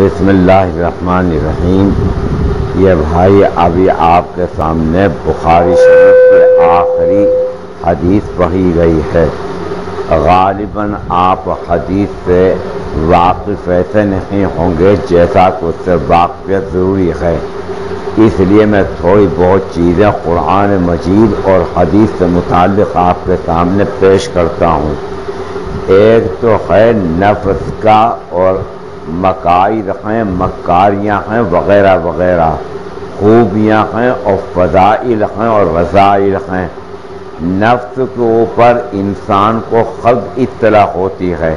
بسم اللہ الرحمن الرحیم۔ یہ بھائی ابھی آپ کے سامنے بخاری شریف کی آخری حدیث پڑھی گئی ہے۔ غالباً آپ حدیث سے واقف ایسے نہیں ہوں گے جیسا کہ اس سے واقفیت ضروری ہے، اس لیے میں تھوڑی بہت چیزیں قرآن مجید اور حدیث سے متعلق آپ کے سامنے پیش کرتا ہوں۔ ایک تو ہے نفس کا اور مکائد ہیں، مکاریاں ہیں وغیرہ وغیرہ، خوبیاں ہیں اور فضائل ہیں اور رذائل ہیں۔ نفس کے اوپر انسان کو خود اطلاع ہوتی ہے۔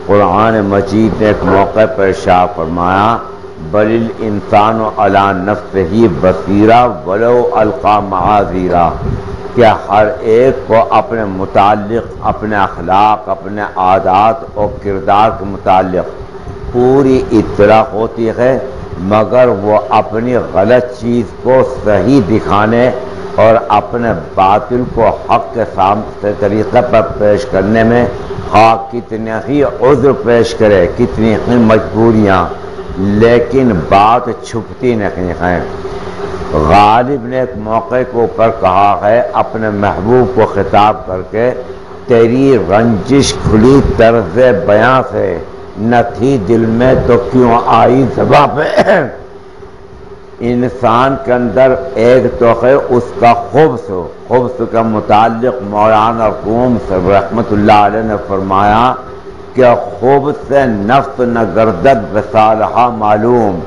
قرآن مجید نے ایک موقع پر ارشاد فرمایا بل الانسان علی نفسہ بصیرہ ولو القی معاذیرہ، کہ ہر ایک کو اپنے متعلق، اپنے اخلاق، اپنے عادات اور کردار کے متعلق پوری اطلاع ہوتی ہے، مگر وہ اپنی غلط چیز کو صحیح دکھانے اور اپنے باطل کو حق کے سامنے طریقے پر پیش کرنے میں خواہ کتنے ہی عذر پیش کرے، کتنی ہی مجبوریاں، لیکن بات چھپتی نہیں ہے۔ غالب نے ایک موقع کے اوپر کہا ہے اپنے محبوب کو خطاب کر کے، تیری رنجش کھلی طرز بیاں سے، نہ تھی دل میں تو کیوں آئی زباں پہ۔ انسان کے اندر ایک تو ہے اس کا خبث کا متعلق مولانا قوم صاحب رحمۃ اللہ علیہ نے فرمایا کہ خبث نفس نہ گردد بصالحہ معلوم،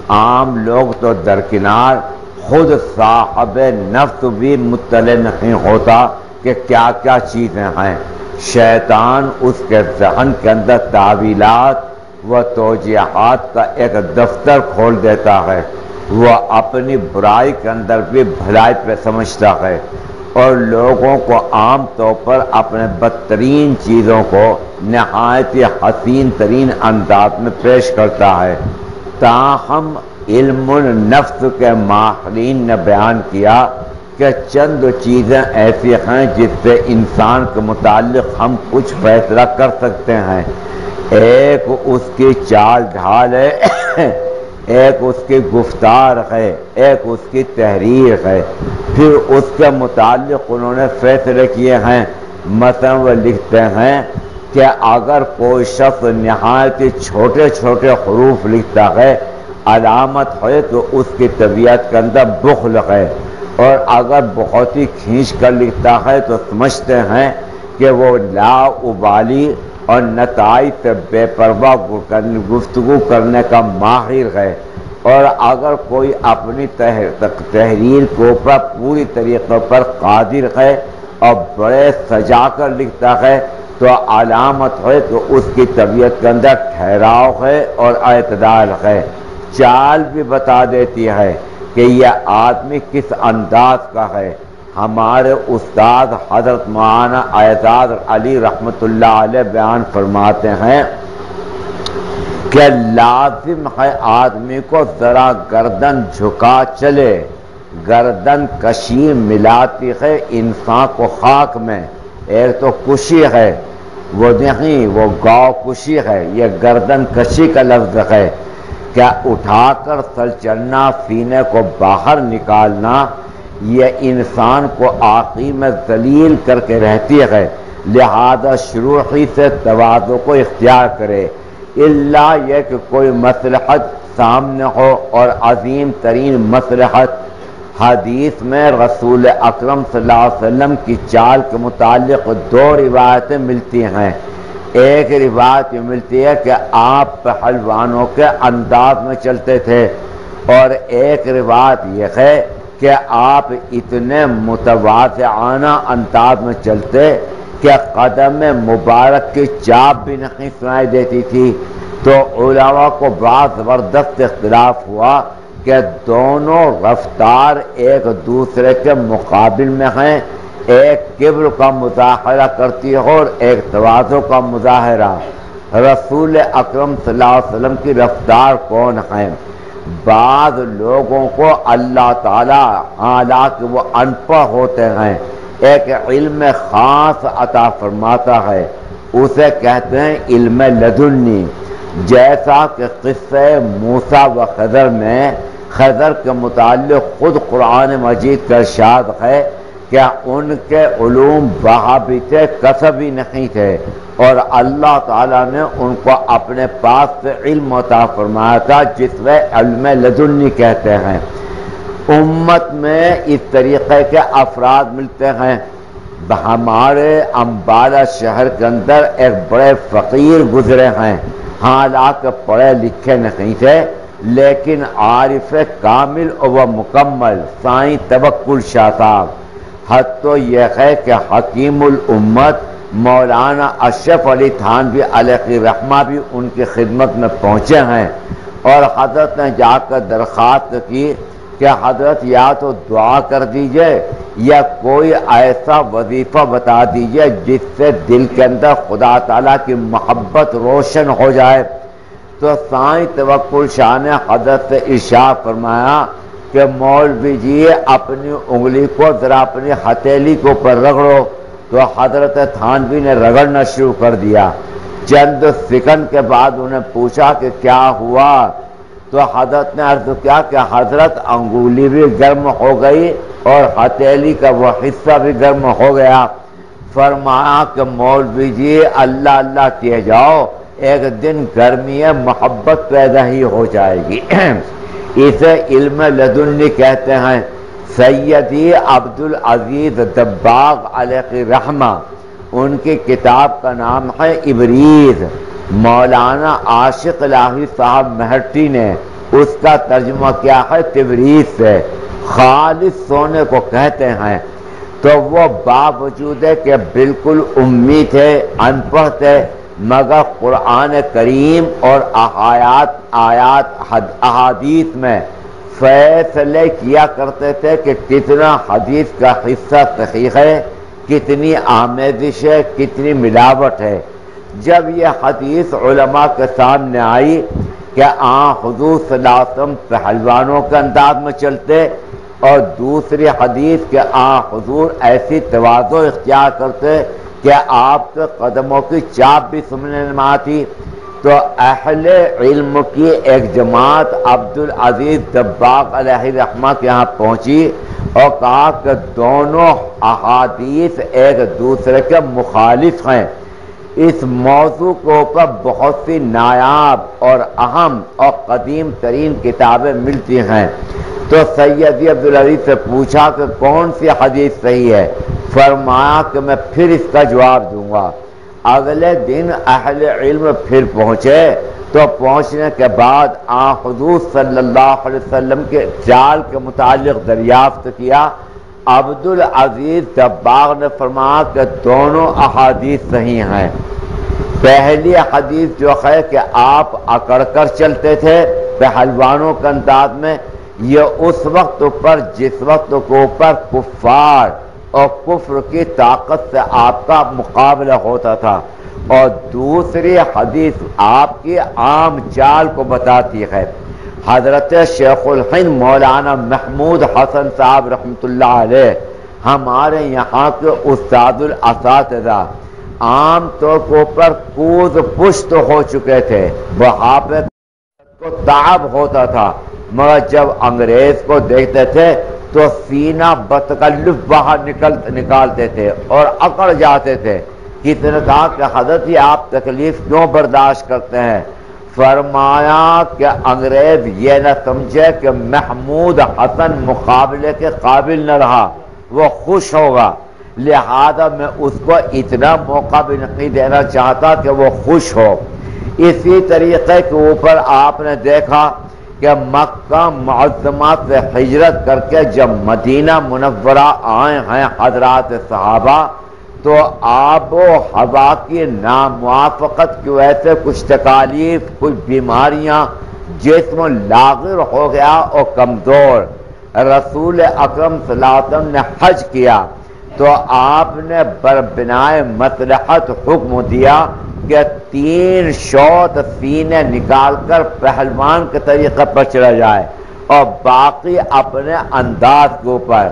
عام لوگ تو درکنار، خود صاحب نفس بھی مطلع نہیں ہوتا کہ کیا کیا چیزیں ہیں۔ شیطان اس کے ذہن کے اندر تعویلات و توجیحات کا ایک دفتر کھول دیتا ہے، وہ اپنی برائی کے اندر بھی بھلائی پہ سمجھتا ہے اور لوگوں کو عام طور پر اپنے بدترین چیزوں کو نہایت حسین ترین انداز میں پیش کرتا ہے۔ تاہم علم النفس کے ماہرین نے بیان کیا کہ چند چیزیں ایسی ہیں جس سے انسان کے متعلق ہم کچھ فیصلہ کر سکتے ہیں۔ ایک اس کی چال ڈھال ہے، ایک اس کی گفتار ہے، ایک اس کی تحریر ہے، پھر اس کے متعلق انہوں نے فیصلے کیے ہیں۔ مثلا وہ لکھتے ہیں کہ اگر کوئی شخص نہایت چھوٹے چھوٹے حروف لکھتا ہے، علامت ہے تو اس کی طبیعت کے اندر بخل ہے، اور اگر بہت ہی کھینچ کر لکھتا ہے تو سمجھتے ہیں کہ وہ لا ابالی اور نتائج سے بے پرواہ گفتگو کرنے کا ماہر ہے، اور اگر کوئی اپنی تحریر کے اوپر پوری طریقے پر قادر ہے اور بڑے سجا کر لکھتا ہے تو علامت ہے کہ اس کی طبیعت کے اندر ٹھہراؤ ہے اور اعتدال ہے۔ چال بھی بتا دیتی ہے کہ یہ آدمی کس انداز کا ہے۔ ہمارے استاد حضرت مولانا اعجاز علی رحمۃ اللہ علیہ بیان فرماتے ہیں کہ لازم ہے آدمی کو ذرا گردن جھکا چلے، گردن کشی ملاتی ہے انسان کو خاک میں۔ ایک تو کشی ہے، وہ نہیں، وہ گاؤ کشی ہے، یہ گردن کشی کا لفظ ہے، کیا اٹھا کر سر چلنا، سینے کو باہر نکالنا، یہ انسان کو عاقی میں ذلیل کر کے رہتی ہے۔ لہذا شروع ہی سے تواضع کو اختیار کرے، الا یہ کہ کوئی مصلحت سامنے ہو، اور عظیم ترین مصلحت۔ حدیث میں رسول اکرم صلی اللہ علیہ وسلم کی چال کے متعلق دو روایتیں ملتی ہیں۔ ایک روایت یہ ملتی ہے کہ آپ پہلوانوں کے انداز میں چلتے تھے، اور ایک روایت یہ ہے کہ آپ اتنے متواضعانہ انداز میں چلتے کہ قدم مبارک کی چاپ بھی نہیں سنائی دیتی تھی۔ تو علماء کو بڑا زبردست اختلاف ہوا کہ دونوں رفتار ایک دوسرے کے مقابل میں ہیں، ایک کبر کا مظاہرہ کرتی ہے اور ایک تواضع کا مظاہرہ۔ رسول اکرم صلی اللہ علیہ وسلم کی رفتار کون ہے؟ بعض لوگوں کو اللہ تعالیٰ حالانکہ وہ ان پڑھ ہوتے ہیں ایک علم خاص عطا فرماتا ہے، اسے کہتے ہیں علم لدنی۔ جیسا کہ قصہ موسیٰ و خضر میں خضر کے متعلق خود قرآن مجید کا ارشاد ہے کہ ان کے علوم وہاں بھی تھے، کسبی نہیں تھے، اور اللہ تعالیٰ نے ان کو اپنے پاس سے علم عطا فرمایا تھا جس میں علم لدنی کہتے ہیں۔ امت میں اس طریقے کے افراد ملتے ہیں۔ ہمارے امبالہ شہر کے اندر ایک بڑے فقیر گزرے ہیں، حالانکہ پڑھے لکھے نہیں تھے، لیکن عارف کامل و مکمل سائیں توکل شاہ صاحب۔ حد تو یہ ہے کہ حکیم الامت مولانا اشرف علی تھانوی علیہ رحمہ بھی ان کی خدمت میں پہنچے ہیں، اور حضرت نے جا کر درخواست کی کہ حضرت یا تو دعا کر دیجئے یا کوئی ایسا وظیفہ بتا دیجئے جس سے دل کے اندر خدا تعالیٰ کی محبت روشن ہو جائے۔ تو سائیں توکل شاہ نے حضرت سے ارشاد فرمایا کہ مولوی جی اپنی انگلی کو ذرا اپنی ہتھیلی کے اوپر رگڑو۔ تو حضرت تھانوی نے رگڑنا شروع کر دیا۔ چند سیکنڈ کے بعد انہیں پوچھا کہ کیا ہوا؟ تو حضرت نے عرض کیا کہ حضرت انگولی بھی گرم ہو گئی اور ہتھیلی کا وہ حصہ بھی گرم ہو گیا۔ فرمایا کہ مولوی جی اللہ اللہ کیے جاؤ، ایک دن گرمی محبت پیدا ہی ہو جائے گی۔ اسے علم لدنی کہتے ہیں۔ سیدی عبدالعزیز دباغ علیہ رحمہ، ان کی کتاب کا نام ہے ابریز۔ مولانا عاشق الہی صاحب مہرٹی نے اس کا ترجمہ کیا ہے تبریز سے، خالص سونے کو کہتے ہیں۔ تو وہ باوجود کہ بالکل امی تھے، ان پڑھ تھے، مگر قرآن کریم اور احادیث میں فیصلے کیا کرتے تھے کہ کتنا حدیث کا حصہ صحیح ہے، کتنی آمیزش ہے، کتنی ملاوٹ ہے۔ جب یہ حدیث علماء کے سامنے آئی کہ حضور صلی اللہ علیہ وسلم پہلوانوں کے انداز میں چلتے، اور دوسری حدیث کہ حضور ایسی تواضع اختیار کرتے کہ آپ کے قدموں کی چاپ بھی سننے میں آتی، تو اہل علم کی ایک جماعت عبدالعزیز دباغ علیہ رحمہ کے یہاں پہنچی اور کہا کہ دونوں احادیث ایک دوسرے کے مخالف ہیں۔ اس موضوع کے اوپر بہت سی نایاب اور اہم اور قدیم ترین کتابیں ملتی ہیں۔ تو سیدی عبدالعزیز سے پوچھا کہ کون سی حدیث صحیح ہے؟ فرمایا کہ میں پھر اس کا جواب دوں گا۔ اگلے دن اہل علم پھر پہنچے، تو پہنچنے کے بعد حضور صلی اللہ علیہ وسلم کے چال کے متعلق دریافت کیا۔ عبدالعزیز دباغ نے فرمایا کہ دونوں احادیث صحیح ہیں۔ پہلی حدیث جو ہے کہ آپ اکڑ کر چلتے تھے پہلوانوں کے انداز میں، یہ اس وقت پر جس وقت کے اوپر کفار اور کفر کی طاقت سے آپ کا مقابلہ ہوتا تھا، اور دوسری حدیث آپ کی عام چال کو بتاتی ہے۔ حضرت شیخ الہند مولانا محمود حسن صاحب رحمۃ اللہ علیہ ہمارے یہاں کے استاد الاساتذہ عام طور کے اوپر کود پشت ہو چکے تھے، بڑھاپے کو تعب ہوتا تھا، مگر جب انگریز کو دیکھتے تھے تو سینہ بتکلف باہر نکالتے تھے اور اکڑ جاتے تھے۔ کسی نے کہا کہ حضرت یہ آپ تکلیف کیوں برداشت کرتے ہیں؟ فرمایا کہ انگریز یہ نہ سمجھے کہ محمود حسن مقابلے کے قابل نہ رہا، وہ خوش ہوگا، لہذا میں اس کو اتنا موقع بھی نہیں دینا چاہتا کہ وہ خوش ہو۔ اسی طریقے کے اوپر آپ نے دیکھا کہ مکہ معظمہ سے ہجرت کر کے جب مدینہ منورہ آئے ہیں حضرات صحابہ، تو آب و ہوا کی ناموافقت کی وجہ سے کچھ تکالیف، کچھ بیماریاں، جسم لاغر ہو گیا اور کمزور۔ رسول اکرم صلی اللہ علیہ وسلم نے حج کیا تو آپ نے بربنائے مصلحت حکم دیا کہ 3 شوط سینے نکال کر پہلوان کے طریقے پر چلا جائے، اور باقی اپنے انداز کے اوپر۔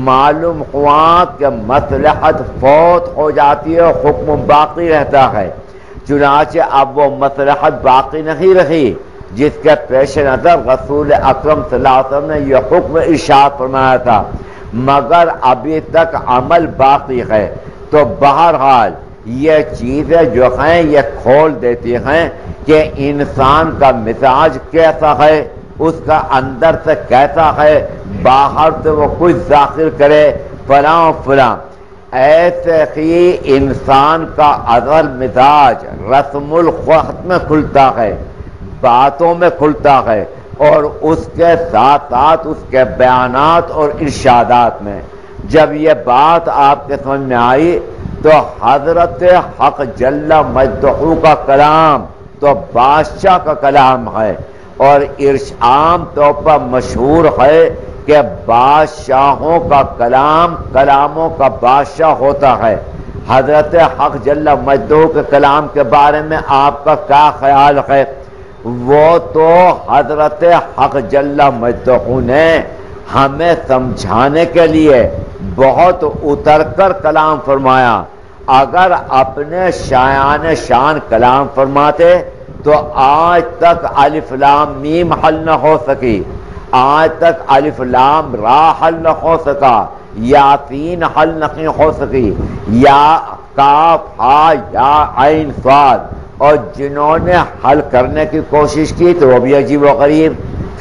معلوم ہوا کہ مصلحت فوت ہو جاتی ہے اور حکم باقی رہتا ہے، چنانچہ اب وہ مصلحت باقی نہیں رہی جس کے پیش نظر رسول اکرم صلی اللہ علیہ وسلم نے یہ حکم ارشاد فرمایا تھا، مگر ابھی تک عمل باقی ہے۔ تو بہرحال یہ چیزیں جو ہیں یہ کھول دیتی ہیں کہ انسان کا مزاج کیسا ہے، اس کا اندر سے کیسا ہے، باہر سے وہ کچھ ظاہر کرے فلاں فلاں۔ ایسے ہی انسان کا اصل مزاج رسم الخط میں کھلتا ہے، باتوں میں کھلتا ہے، اور اس کے ساتھ ساتھ اس کے بیانات اور ارشادات میں۔ جب یہ بات آپ کے سمجھ میں آئی تو حضرت حق جل مجدہ کا کلام تو بادشاہ کا کلام ہے، اور عام طور پر مشہور ہے کہ بادشاہوں کا کلام کلاموں کا بادشاہ ہوتا ہے۔ حضرت حق جل مجدہ کے کلام کے بارے میں آپ کا کیا خیال ہے؟ وہ تو حضرت حق جل مجدہ نے ہمیں سمجھانے کے لیے بہت اتر کر کلام فرمایا۔ اگر اپنے شایان شان کلام فرماتے تو آج تک الف لام میم حل نہ ہو سکی، آج تک الف لام را حل نہ ہو سکا، یاسین حل نہیں ہو سکی، یا کاف ہا یا عین صاد، اور جنہوں نے حل کرنے کی کوشش کی تو وہ بھی عجیب و غریب۔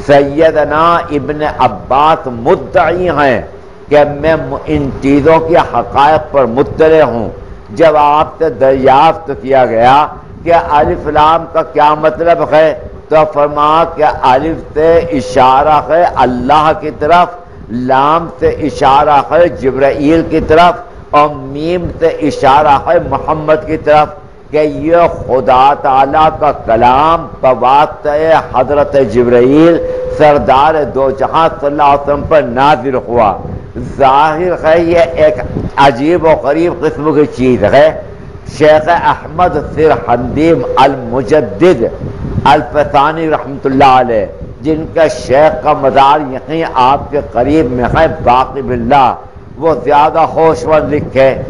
سیدنا ابن عباس مدعی ہیں کہ میں ان چیزوں کی حقائق پر مطلع ہوں۔ جب آپ سے دریافت کیا گیا کہ الف لام کا کیا مطلب ہے تو فرمایا کہ الف سے اشارہ ہے اللہ کی طرف، لام سے اشارہ ہے جبرائیل کی طرف، اور میم سے اشارہ ہے محمد کی طرف، کہ یہ خدا تعالی کا کلام بواسطہ حضرت جبرائیل سردار دو جہاں صلی اللہ علیہ وسلم پر نازل ہوا۔ ظاہر ہے یہ ایک عجیب و غریب قسم کی چیز ہے۔ شیخ احمد سرہندی المجدد الفسانی رحمۃ اللہ علیہ، جن کا شیخ کا مزار یہیں آپ کے قریب میں ہے باقی باللہ، وہ زیادہ ہوشور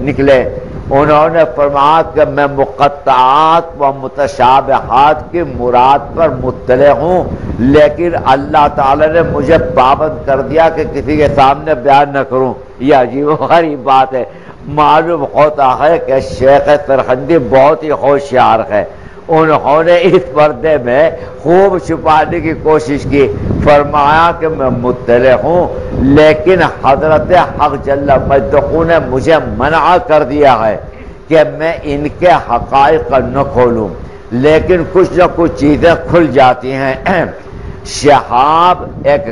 نکلے۔ انہوں نے فرمایا کہ میں مقطعات و متشابہات کی مراد پر مطلع ہوں، لیکن اللہ تعالی نے مجھے پابند کر دیا کہ کسی کے سامنے بیان نہ کروں۔ یہ عجیب و غریب بات ہے۔ معلوم ہوتا ہے کہ شیخ سرہندی بہت ہی ہوشیار ہے، انہوں نے اس پردے میں خوب چھپانے کی کوشش کی۔ فرمایا کہ میں مطلع ہوں، لیکن حضرت حق جل مجدہ نے مجھے منع کر دیا ہے کہ میں ان کے حقائق نہ کھولوں، لیکن کچھ نہ کچھ چیزیں کھل جاتی ہیں۔ شہاب ایک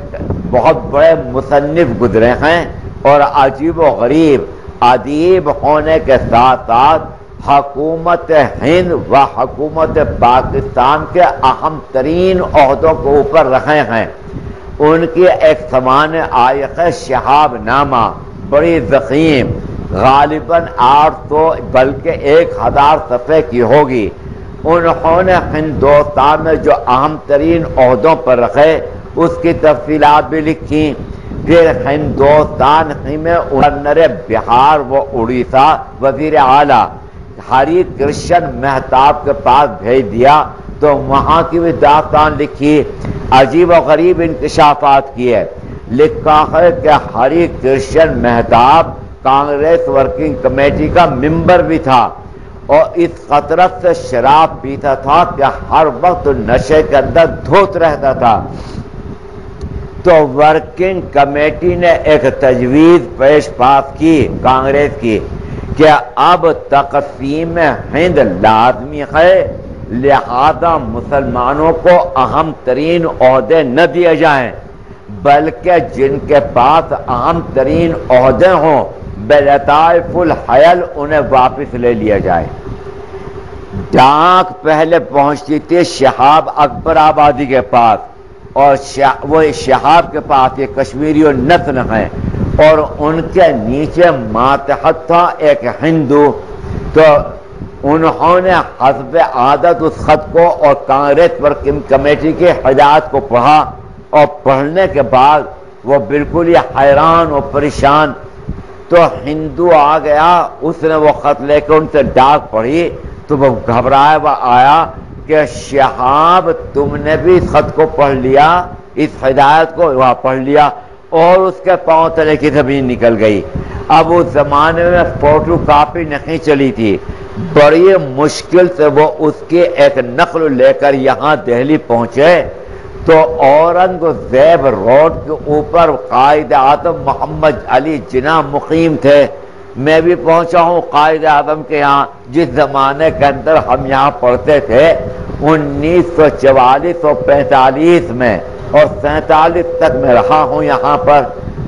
بہت بڑے مصنف گزرے ہیں اور عجیب و غریب ادیب ہونے کے ساتھ ساتھ حکومت ہند و حکومت پاکستان کے اہم ترین عہدوں کے اوپر رہے ہیں۔ ان کی ایک سمان آیت ہے شہاب نامہ، بڑی ضخیم، غالباً 800 بلکہ 1000 صفحے کی ہوگی۔ انہوں نے ہندوستان میں جو اہم ترین عہدوں پر رکھے اس کی تفصیلات بھی لکھی۔ پھر ہندوستان ہی میں گورنر بہار و اڑیسہ وزیر اعلیٰ ہری کرشن مہتاب کے پاس بھیج دیا تو وہاں کی بھی داستان لکھی، عجیب و غریب انکشافات کیے۔ لکھا ہے کہ ہری کرشن مہتاب کانگریس ورکنگ کمیٹی کا ممبر بھی تھا، اور اس قطرت سے شراب پیتا تھا کہ ہر وقت نشے کے اندر دھوت رہتا تھا۔ تو ورکنگ کمیٹی نے ایک تجویز پاس کی کانگریس کی کہ اب تقسیم ہند لازمی ہے، لہذا مسلمانوں کو اہم ترین عہدے نہ دیے جائیں، بلکہ جن کے پاس اہم ترین عہدے ہوں بلطائف الحیل انہیں واپس لے لیا جائے۔ ڈاک پہلے پہنچتی تھی شہاب اکبر آبادی کے پاس، اور وہ شہاب کے پاس یہ کشمیری و نسل ہیں، اور ان کے نیچے ماتحت تھا ایک ہندو۔ تو انہوں نے حسب عادت اس خط کو اور کانگریس ورکنگ کمیٹی کی ہدایت کو پڑھا، اور پڑھنے کے بعد وہ بالکل ہی حیران اور پریشان۔ تو ہندو آ گیا، اس نے وہ خط لے کے ان سے ڈاک پڑھی تو تو وہ گھبرایا وہ آیا کہ شہاب تم نے بھی اس خط کو پڑھ لیا، اس ہدایت کو وہاں پڑھ لیا، اور اس کے پاؤں تلے کی زمین نکل گئی۔ اب اس زمانے میں فوٹو کاپی نہیں چلی تھی، بڑی مشکل سے وہ اس کی ایک نقل لے کر یہاں دہلی پہنچے تو اورنگزیب روڈ کے اوپر قائد اعظم محمد علی جناح مقیم تھے۔ میں بھی پہنچا ہوں قائد اعظم کے یہاں، جس زمانے کے اندر ہم یہاں پڑھتے تھے 1944 اور 45 میں، اور 47 تک میں رہا ہوں یہاں پر۔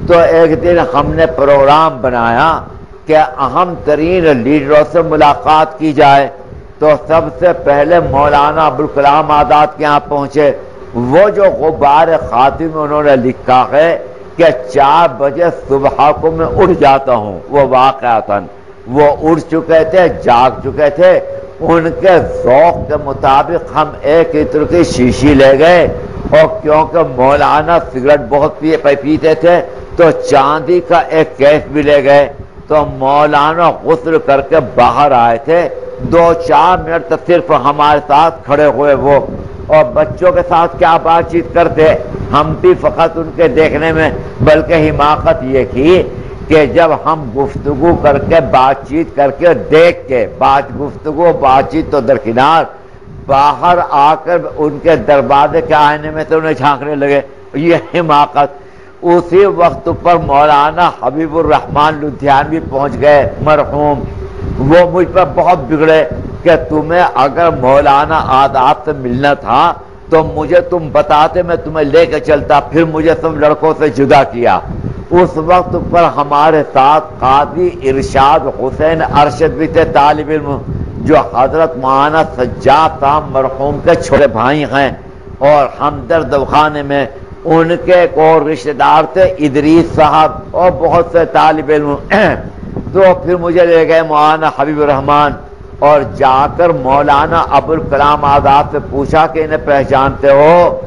تو ایک دن ہم نے پروگرام بنایا کہ اہم ترین لیڈروں سے ملاقات کی جائے، تو سب سے پہلے مولانا ابوالکلام آزاد کے یہاں پہنچے۔ وہ جو غبار خاطی میں انہوں نے لکھا ہے کہ 4 بجے صبح کو میں اٹھ جاتا ہوں، وہ واقعتاً وہ اٹھ چکے تھے، جاگ چکے تھے۔ ان کے ذوق کے مطابق ہم ایک عطر کی شیشی لے گئے، اور کیونکہ مولانا سگریٹ بہت پیتے تھے تو چاندی کا ایک کیس بھی لے گئے۔ تو مولانا غسل کر کے باہر آئے تھے، 2-4 منٹ صرف ہمارے ساتھ کھڑے ہوئے وہ، اور بچوں کے ساتھ کیا بات چیت کرتے، ہم بھی فقط ان کے دیکھنے میں، بلکہ حماقت یہ کی کہ جب ہم گفتگو کر کے بات چیت کر کے دیکھ کے گفتگو بات چیت تو درکنار، باہر آ کر ان کے دروازے کے آئینے میں تو انہیں جھانکنے لگے، یہ حماقت۔ اسی وقت پر مولانا حبیب الرحمان لدھیانوی پہنچ گئے مرحوم۔ وہ مجھ پر بہت بگڑے کہ تمہیں اگر مولانا آزاد سے ملنا تھا تو مجھے تم بتاتے، میں تمہیں لے کے چلتا، پھر مجھے تم لڑکوں سے جدا کیا۔ اس وقت پر ہمارے ساتھ قاضی ارشاد حسین ارشد بھی تھے، طالب علم، جو حضرت مولانا سجاد صاحب مرحوم کے چھوٹے بھائی ہیں، اور ہمدرد دواخانے میں ان کے ایک اور رشتہ دار تھے ادریس صاحب، اور بہت سے طالب علم۔ تو پھر مجھے لے گئے مولانا حبیب الرحمان، اور جا کر مولانا ابوالکلام آزاد سے پوچھا کہ انہیں پہچانتے ہو؟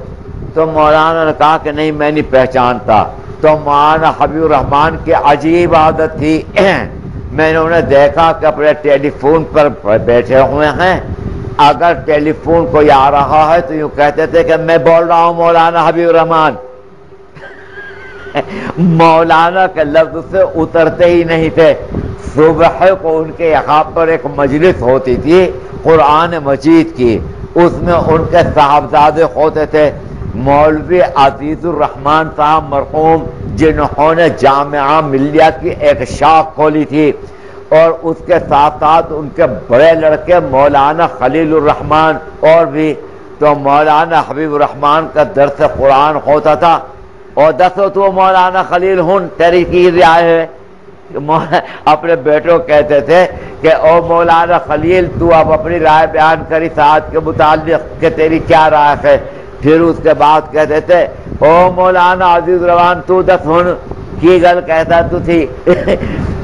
تو مولانا نے کہا کہ نہیں میں نہیں پہچانتا۔ تو مولانا حبیب الرحمان کی عجیب عادت تھی، میں نے انہیں دیکھا کہ اپنے ٹیلی فون پر بیٹھے ہوئے ہیں، اگر ٹیلی فون کوئی آ رہا ہے تو یوں کہتے تھے کہ میں بول رہا ہوں مولانا حبیب الرحمان۔ مولانا کے لفظ سے اترتے ہی نہیں تھے۔ صبح کو ان کے یہاں پر ایک مجلس ہوتی تھی قرآن مجید کی، اس میں ان کے صاحبزادے ہوتے تھے، مولوی عزیز الرحمان صاحب مرحوم، جنہوں نے جامعہ ملیہ کی ایک شاخ کھولی تھی، اور اس کے ساتھ ساتھ ان کے بڑے لڑکے مولانا خلیل الرحمان اور بھی۔ تو مولانا حبیب الرحمان کا درس قرآن ہوتا تھا، اور دسو تو مولانا خلیل ہن تیری کی رائے ہے؟ اپنے بیٹوں کہتے تھے کہ او مولانا خلیل تو اب اپنی رائے بیان کری ساتھ کے متعلق کہ تیری کیا رائے ہے؟ پھر اس کے بعد کہتے تھے او مولانا عزیز الرحمان تو دس ہن کی گل کہتا تو تھی۔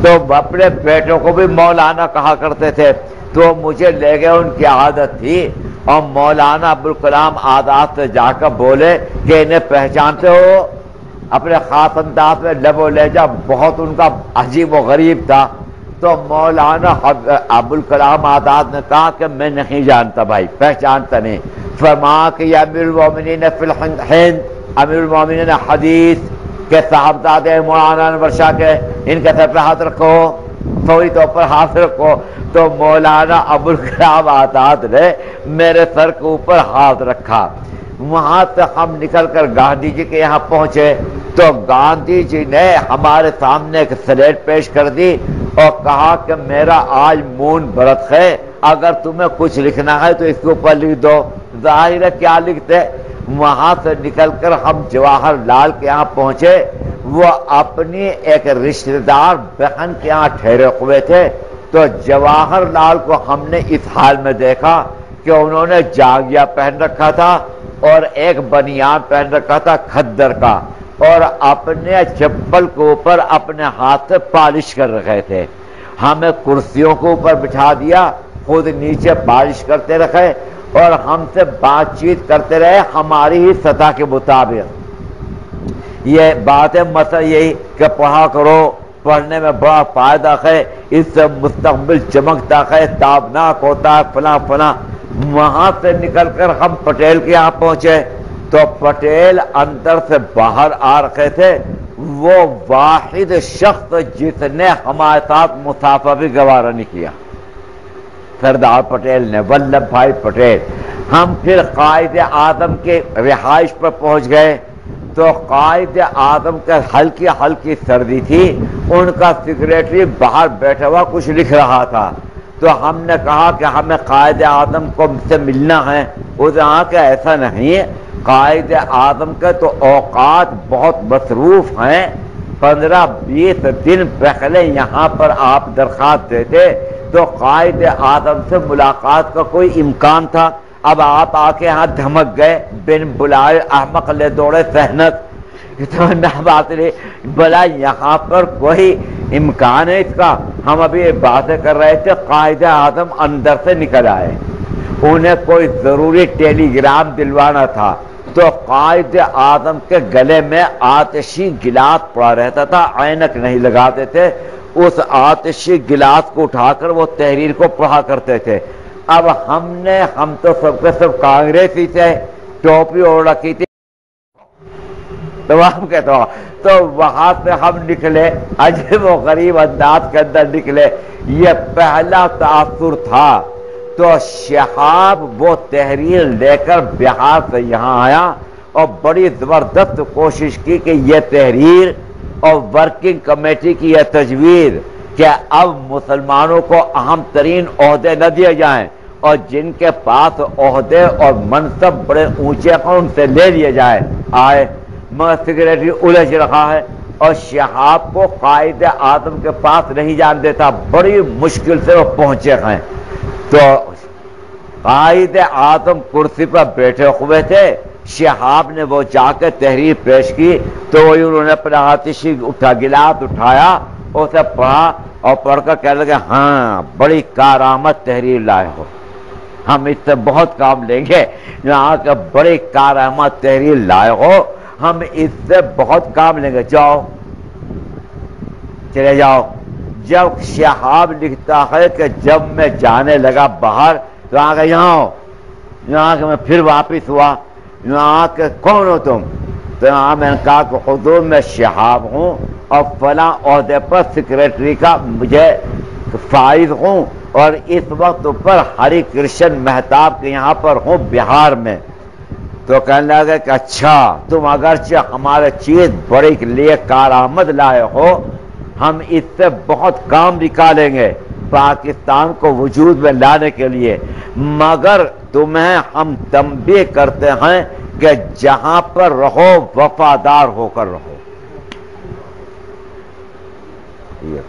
تو اپنے بیٹوں کو بھی مولانا کہا کرتے تھے۔ تو مجھے لے گئے، ان کی عادت تھی، اور مولانا ابوالکلام آزاد سے جا کر بولے کہ انہیں پہچانتے ہو؟ اپنے خاص انداز میں لب و لہجہ بہت ان کا عجیب و غریب تھا۔ تو مولانا ابوالکلام آزاد نے کہا کہ میں نہیں جانتا بھائی، پہچانتا نہیں۔ فرمایا کہ یہ امیر المومنین فی الہند، امیر المومنین حدیث کے صاحبزادے مولانا انور شاہ کے، ان کے سر پہ ہاتھ رکھو، فوری طور پر ہاتھ رکھو۔ تو مولانا ابوالکلام آزاد نے میرے سر کے اوپر ہاتھ رکھا۔ وہاں سے ہم نکل کر گاندھی جی کے یہاں پہنچے، تو گاندھی جی نے ہمارے سامنے ایک سلیٹ پیش کر دی اور کہا کہ میرا آج مون برت ہے، اگر تمہیں کچھ لکھنا ہے تو اس کے اوپر لکھ دو۔ ظاہر ہے کیا لکھتے۔ وہاں سے نکل کر ہم جواہر لال کے یہاں پہنچے، وہ اپنی ایک رشتہ دار بہن کے یہاں ٹھہرے ہوئے تھے۔ تو جواہر لال کو ہم نے اس حال میں دیکھا کہ انہوں نے جاگیا پہن رکھا تھا اور ایک بنیان پہن رکھا تھا کھدر کا، اور اپنے چپل کے اوپر اپنے ہاتھ سے پالش کر رکھے تھے۔ ہمیں کرسیوں کے اوپر بٹھا دیا، خود نیچے پالش کرتے رکھے، اور ہم سے بات چیت کرتے رہے ہماری ہی سطح کے مطابق۔ یہ بات ہے، مسئلہ یہی کہ پڑھا کرو پڑھنے میں بڑا فائدہ ہے، اس سے مستقبل چمکتا ہے، تابناک ہوتا ہے، فلاں فلاں۔ وہاں سے نکل کر ہم پٹیل کے یہاں پہنچے تو پٹیل اندر سے باہر آ رکھے تھے، وہ واحد شخص جس نے ہمارے ساتھ مسافہ بھی گوارا نہیں کیا، سردار پٹیل نے، ولبھ بھائی پٹیل۔ ہم پھر قائد اعظم کے رہائش پر پہنچ گئے تو قائد اعظم کا ہلکی ہلکی سردی تھی، ان کا سیکریٹری باہر بیٹھا ہوا کچھ لکھ رہا تھا، تو ہم نے کہا کہ ہمیں قائد اعظم کو سے ملنا ہے۔ اس نے کہا کہ ایسا نہیں، قائد اعظم کے تو اوقات بہت مصروف ہیں، 15-20 دن پہلے یہاں پر آپ درخواست دیتے تو قائد اعظم سے ملاقات کا کوئی امکان تھا، اب آپ آ کے یہاں دھمک گئے، بن بلائے احمق لے دوڑے سہنت، بات نہیں بلا یہاں پر کوئی امکان ہے اس کا۔ ہم ابھی باتیں کر رہے تھے، قائد اعظم اندر سے نکل آئے، انہیں کوئی ضروری ٹیلی گرام دلوانا تھا، تو قائد اعظم کے گلے میں آتشی گلاس پڑا رہتا تھا، عینک نہیں لگاتے تھے، اس آتشی گلاس کو اٹھا کر وہ تحریر کو پڑھا کرتے تھے۔ اب ہم تو سب کے سب کانگریسی تھے، ٹوپی اوڑھ رکھی تھی، تمام کے تو وہاں سے ہم نکلے، عجیب و غریب انداز کے اندر نکلے، یہ پہلا تاثر تھا۔ تو شہاب وہ تحریر لے کر بہار سے یہاں آیا اور بڑی زبردست کوشش کی کہ یہ تحریر اور ورکنگ کمیٹی کی یہ تجویز کہ اب مسلمانوں کو اہم ترین عہدے نہ دیے جائیں اور جن کے پاس عہدے اور منصب بڑے اونچے ہیں ان سے لے لیے جائے، آئے، مگر سیکریٹری الجھ رہا ہے اور شہاب کو قائد اعظم کے پاس نہیں جان دیتا، بڑی مشکل سے وہ پہنچے ہیں۔ تو قائد اعظم کرسی پر بیٹھے ہوئے تھے، شہاب نے وہ جا کے تحریر پیش کی تو وہی انہوں نے اپنا آتشی گلاس اٹھایا، اسے پڑھا اور پڑھ کر کہنے لگے ہاں بڑی کارآمد تحریر لائے ہو، ہم اس سے بہت کام لیں گے، یہاں کے بڑی کارآمد تحریر لائے ہو، ہم اس سے بہت کام لیں گے، جاؤ چلے جاؤ۔ جب شہاب لکھتا ہے کہ جب میں جانے لگا باہر تو آگے یہاں کہ میں پھر واپس ہوا، یہاں کہ کون ہو تم؟ تو یہاں میں نے کہا کہ حضور میں شہاب ہوں اور فلاں عہدے پر سیکریٹری کا مجھے فائز ہوں اور اس وقت پر ہری کرشن مہتاب کے یہاں پر ہوں بہار میں۔ تو کہنے لگا کہ اچھا تم اگرچہ ہمارے چیز بڑی لیے کارآمد لائے ہو، ہم اس سے بہت کام نکالیں گے پاکستان کو وجود میں لانے کے لیے، مگر تمہیں ہم تنبیہ کرتے ہیں کہ جہاں پر رہو وفادار ہو کر رہو۔ یہ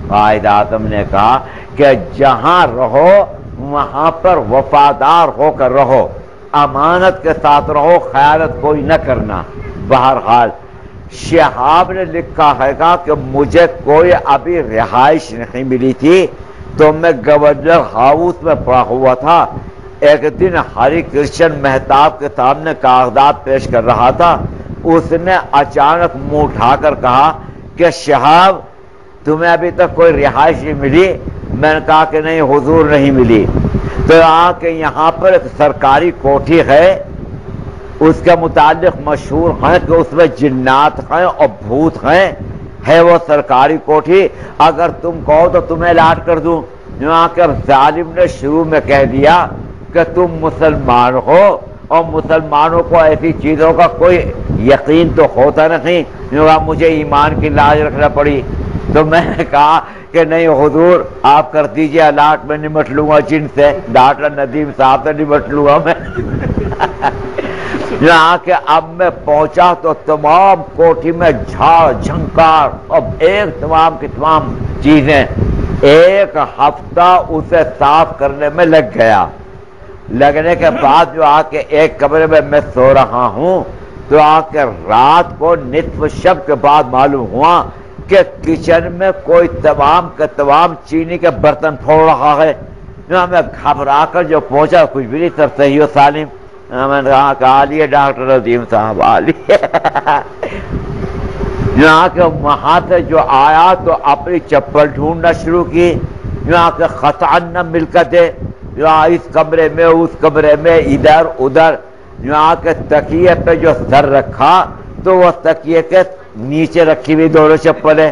قائد اعظم نے کہا کہ جہاں رہو وہاں پر وفادار ہو کر رہو، امانت کے ساتھ رہو، خیانت کوئی نہ کرنا۔ بہرحال شہاب نے لکھا ہے گا کہ مجھے کوئی ابھی رہائش نہیں ملی تھی تو میں گورنر ہاؤس میں پڑا ہوا تھا، ایک دن ہری کرشن مہتاب کے سامنے کاغذات پیش کر رہا تھا، اس نے اچانک منہ اٹھا کر کہا کہ شہاب تمہیں ابھی تک کوئی رہائش نہیں ملی؟ میں نے کہا کہ نہیں حضور نہیں ملی۔ تو یہاں پر ایک سرکاری کوٹھی ہے، اس کے متعلق مشہور ہیں کہ اس میں جنات ہیں اور بھوت ہیں، ہے وہ سرکاری کوٹھی، اگر تم کہو تو تمہیں الاٹ کر دوں۔ یہاں کے ظالم نے شروع میں کہہ دیا کہ تم مسلمان ہو اور مسلمانوں کو ایسی چیزوں کا کوئی یقین تو ہوتا نہیں، مجھے ایمان کی لاج رکھنا پڑی۔ تو میں نے کہا کہ نہیں حضور آپ کر دیجئے الاٹ، میں نمٹ لوں گا جن سے، ڈاکٹر ندیم صاحب سے نمٹ لوں گا میں۔ یہاں کہ اب میں پہنچا تو تمام کوٹھی میں جھاڑ جھنکار اور ایک تمام کی تمام چیزیں، ایک ہفتہ اسے صاف کرنے میں لگ گیا۔ لگنے کے بعد جو آ کے ایک کمرے میں میں سو رہا ہوں تو آ کے رات کو نصف شب کے بعد معلوم ہوا کہ کچن میں کوئی تمام کے تمام چینی کے برتن پھوڑ رہا ہے۔ میں گھبرا کر جو پہنچا کچھ بھی نہیں، سب صحیح و سالم۔ میں نے کہا آلیے ڈاکٹر ندیم صاحب آلیے۔ یہاں کے وہاں سے جو آیا تو اپنی چپل ڈھونڈنا شروع کی، یہاں کے خطان نہ مل کر دے، یہاں اس کمرے میں اس کمرے میں ادھر ادھر، یہاں کے تکیے پہ جو سر رکھا تو وہ تکیے کے نیچے رکھی ہوئی دونوں چپلیں،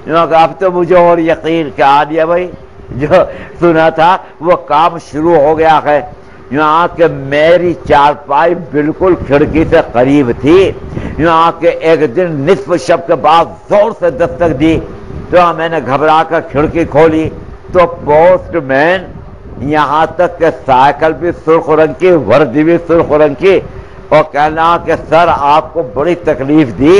یہاں کہ اب تو مجھے اور یقین کہ آ گیا بھائی، جو سنا تھا وہ کام شروع ہو گیا ہے۔ یہاں کہ میری چارپائی بالکل کھڑکی سے قریب تھی، یہاں کہ ایک دن نصف شب کے بعد زور سے دستک دی تو میں نے گھبرا کر کھڑکی کھولی تو پوسٹ مین یہاں تک کہ سائیکل بھی سرخ رنگ کی، وردی بھی سرخ رنگ کی، اور کہنا کہ سر آپ کو بڑی تکلیف دی،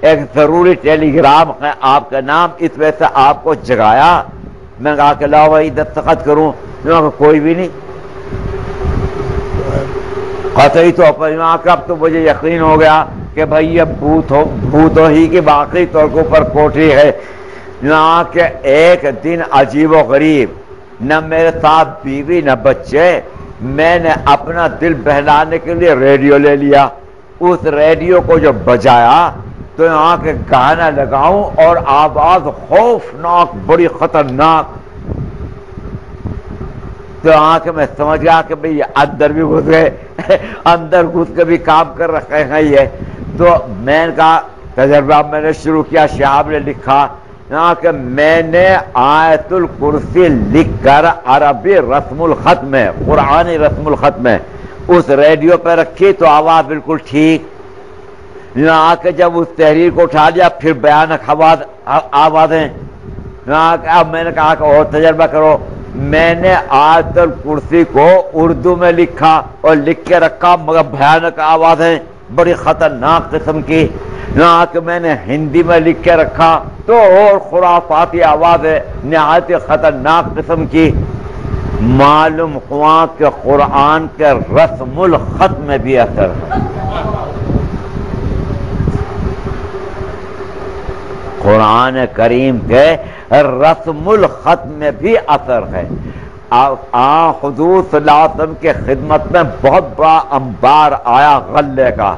ایک ضروری ٹیلی گرام ہے آپ کا نام، اس وجہ سے آپ کو جگایا۔ میں نے کہا کہ لاؤ بھائی دستخط کروں، کوئی بھی نہیں، قطعی طور پر یہاں کا اب تو مجھے یقین ہو گیا کہ بھائی یہ بھوتوں ہی کی باقی طور کے اوپر کوٹھی ہے۔ یہاں کے ایک دن عجیب و غریب، نہ میرے ساتھ بیوی نہ بچے، میں نے اپنا دل بہلانے کے لیے ریڈیو لے لیا، اس ریڈیو کو جو بجایا تو یہاں کے گانا لگاؤں اور آواز خوفناک بڑی خطرناک، تو یہاں کے میں سمجھ گیا کہ بھئی اندر بھی گھس گئے، اندر گھس کے بھی کام کر رکھے ہیں یہ۔ تو میں نے کہا تجربہ میں نے شروع کیا، شہاب نے لکھا یہاں کہ میں نے آیت الکرسی لکھ کر عربی رسم الخط میں، قرآنی رسم الخط میں اس ریڈیو پہ رکھی تو آواز بالکل ٹھیک، یہاں کے جب اس تحریر کو اٹھا لیا پھر بیانک آوازیں، یہاں کہ اب میں نے کہا کہ اور تجربہ کرو، میں نے آیت الکرسی کو اردو میں لکھا اور لکھ کے رکھا مگر بھیانک آوازیں بڑی خطرناک قسم کی، یہاں کہ میں نے ہندی میں لکھ کے رکھا تو اور خرافاتی آوازیں نہایت خطرناک قسم کی۔ معلوم ہوا کہ قرآن کے رسم الخط میں بھی اثر ہے، قرآن کریم کے رسم الخط میں بھی اثر ہے۔ حضور صلی اللہ علیہ وسلم کے خدمت میں بہت بڑا انبار آیا غلے کا،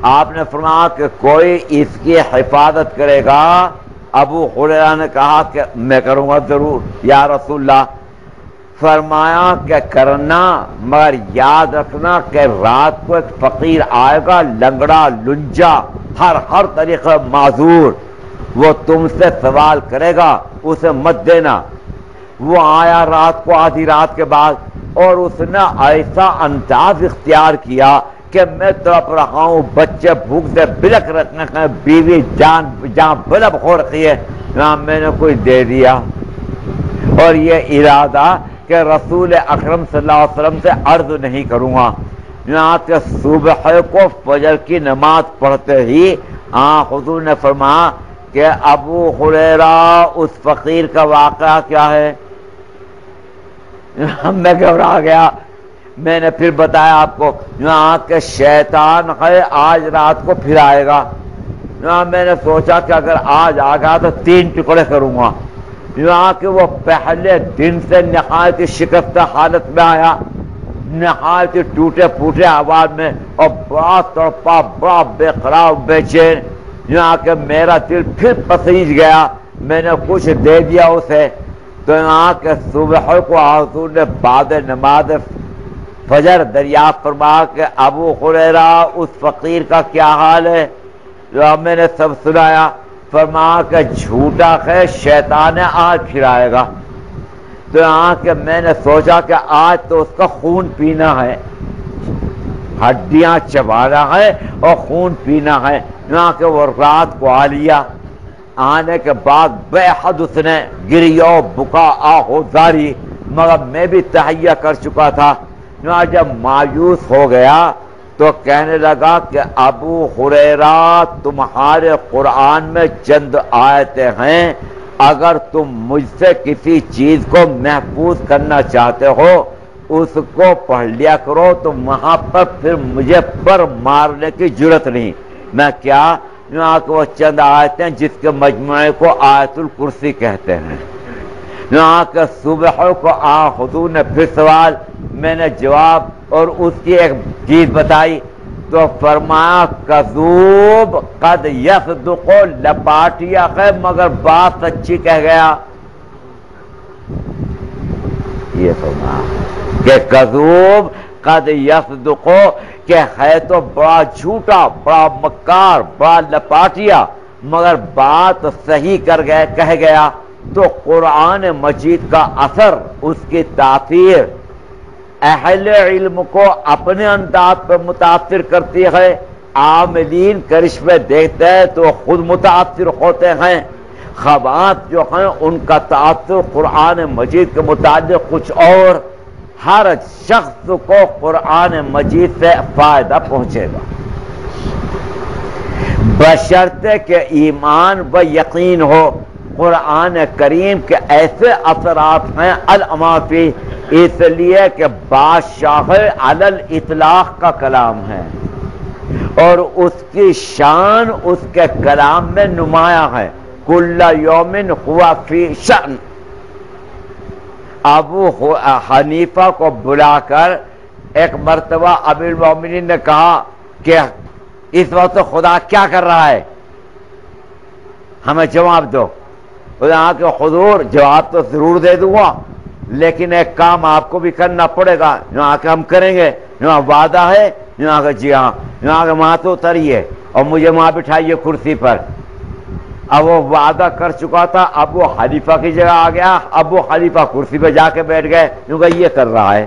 آپ نے فرمایا کہ کوئی اس کی حفاظت کرے گا؟ ابو ہریرہ نے کہا کہ میں کروں گا ضرور یا رسول اللہ۔ فرمایا کہ کرنا، مگر یاد رکھنا کہ رات کو ایک فقیر آئے گا، لنگڑا لنجا ہر طریقے معذور، وہ تم سے سوال کرے گا، اسے مت دینا۔ وہ آیا رات کو آدھی رات کے بعد اور اس نے ایسا انداز اختیار کیا کہ میں تڑپ رہا ہوں، بچے بھوک سے بلک رکھنے ہیں، بیوی جان بلب ہو رکھی ہے، میں نے کوئی دے دیا، اور یہ ارادہ کہ رسول اکرم صلی اللہ علیہ وسلم سے عرض نہیں کروں گا۔ یہاں کہ صبح کو فجر کی نماز پڑھتے ہی حضور نے فرمایا کہ ابو ہریرہ اس فقیر کا واقعہ کیا ہے؟ میں گھبرا گیا، میں نے پھر بتایا آپ کو یہاں کہ شیطان ہے آج رات کو پھر آئے گا۔ یہاں میں نے سوچا کہ اگر آج آ گیا تو 3 ٹکڑے کروں گا۔ یہاں کہ وہ پہلے دن سے نہایت شکستہ حالت میں آیا، نہایت ٹوٹے پھوٹے آواز میں، اور بڑا تڑپا، بڑا بے قرار بے چین، یہاں کہ میرا دل پھر پسیج گیا، میں نے کچھ دے دیا اسے۔ تو یہاں کہ صبح کو حضور نے بعد نماز فجر دریافت فرمایا کہ ابو ہریرہ اس فقیر کا کیا حال ہے؟ جو میں نے سب سنایا، فرمایا کہ جھوٹا ہے، شیطان آج پھر آئے گا۔ تو یہاں کہ میں نے سوچا کہ آج تو اس کا خون پینا ہے، ہڈیاں چبانا ہے اور خون پینا ہے۔ یہاں کہ وہ رات کو آ لیا، آنے کے بعد بے حد اس نے گریو بکا آہوزاری، مگر میں بھی تہیہ کر چکا تھا۔ یہاں جب مایوس ہو گیا تو کہنے لگا کہ ابو ہریرہ تمہارے قرآن میں چند آیتیں ہیں، اگر تم مجھ سے کسی چیز کو محفوظ کرنا چاہتے ہو اس کو پڑھ لیا کرو، تو وہاں پر پھر مجھے پر مارنے کی جرت نہیں۔ میں کیا؟ یہاں کہ وہ چند آیتیں جس کے مجموعے کو آیت الکرسی کہتے ہیں۔ یہاں کہ صبح کو حضور نے پھر سوال، میں نے جواب اور اس کی ایک چیز بتائی۔ تو فرمایا کذوب قد یصدق لپاٹیا ہے مگر بات سچی کہہ گیا. یہ فرمایا کہ کذوب قد یصدق کہ ہے تو بڑا جھوٹا، بڑا مکار، بڑا لپاٹیا مگر بات صحیح کہہ گیا. تو قرآن مجید کا اثر، اس کی تاثیر اہل علم کو اپنے انداز پر متاثر کرتی ہے. عاملین کرشمے دیکھتے ہیں تو خود متاثر ہوتے ہیں. خواص جو ہیں ان کا تاثر قرآن مجید کے متعلق کچھ اور. ہر شخص کو قرآن مجید سے فائدہ پہنچے گا بشرطے کہ ایمان و یقین ہو. قرآن کریم کے ایسے اثرات ہیں الامافی، اس لیے کہ بادشاہ علی الاطلاق کا کلام ہے اور اس کی شان اس کے کلام میں نمایاں ہے. کل یوم ہوا فی شأن. ابو حنیفہ کو بلا کر ایک مرتبہ امیر المومنین نے کہا کہ اس وقت خدا کیا کر رہا ہے، ہمیں جواب دو. خدا کہ حضور جواب تو ضرور دے دوں گا لیکن ایک کام آپ کو بھی کرنا پڑے گا. جو آ کے ہم کریں گے، جو وعدہ ہے، جو آ کے جی ہاں، جو آ کے وہاں تو اتریے اور مجھے وہاں بٹھائیے کرسی پر. اب وہ وعدہ کر چکا تھا، اب وہ حلیفہ کی جگہ آ گیا. اب وہ حلیفہ کرسی پہ جا کے بیٹھ گئے کیونکہ یہ کر رہا ہے.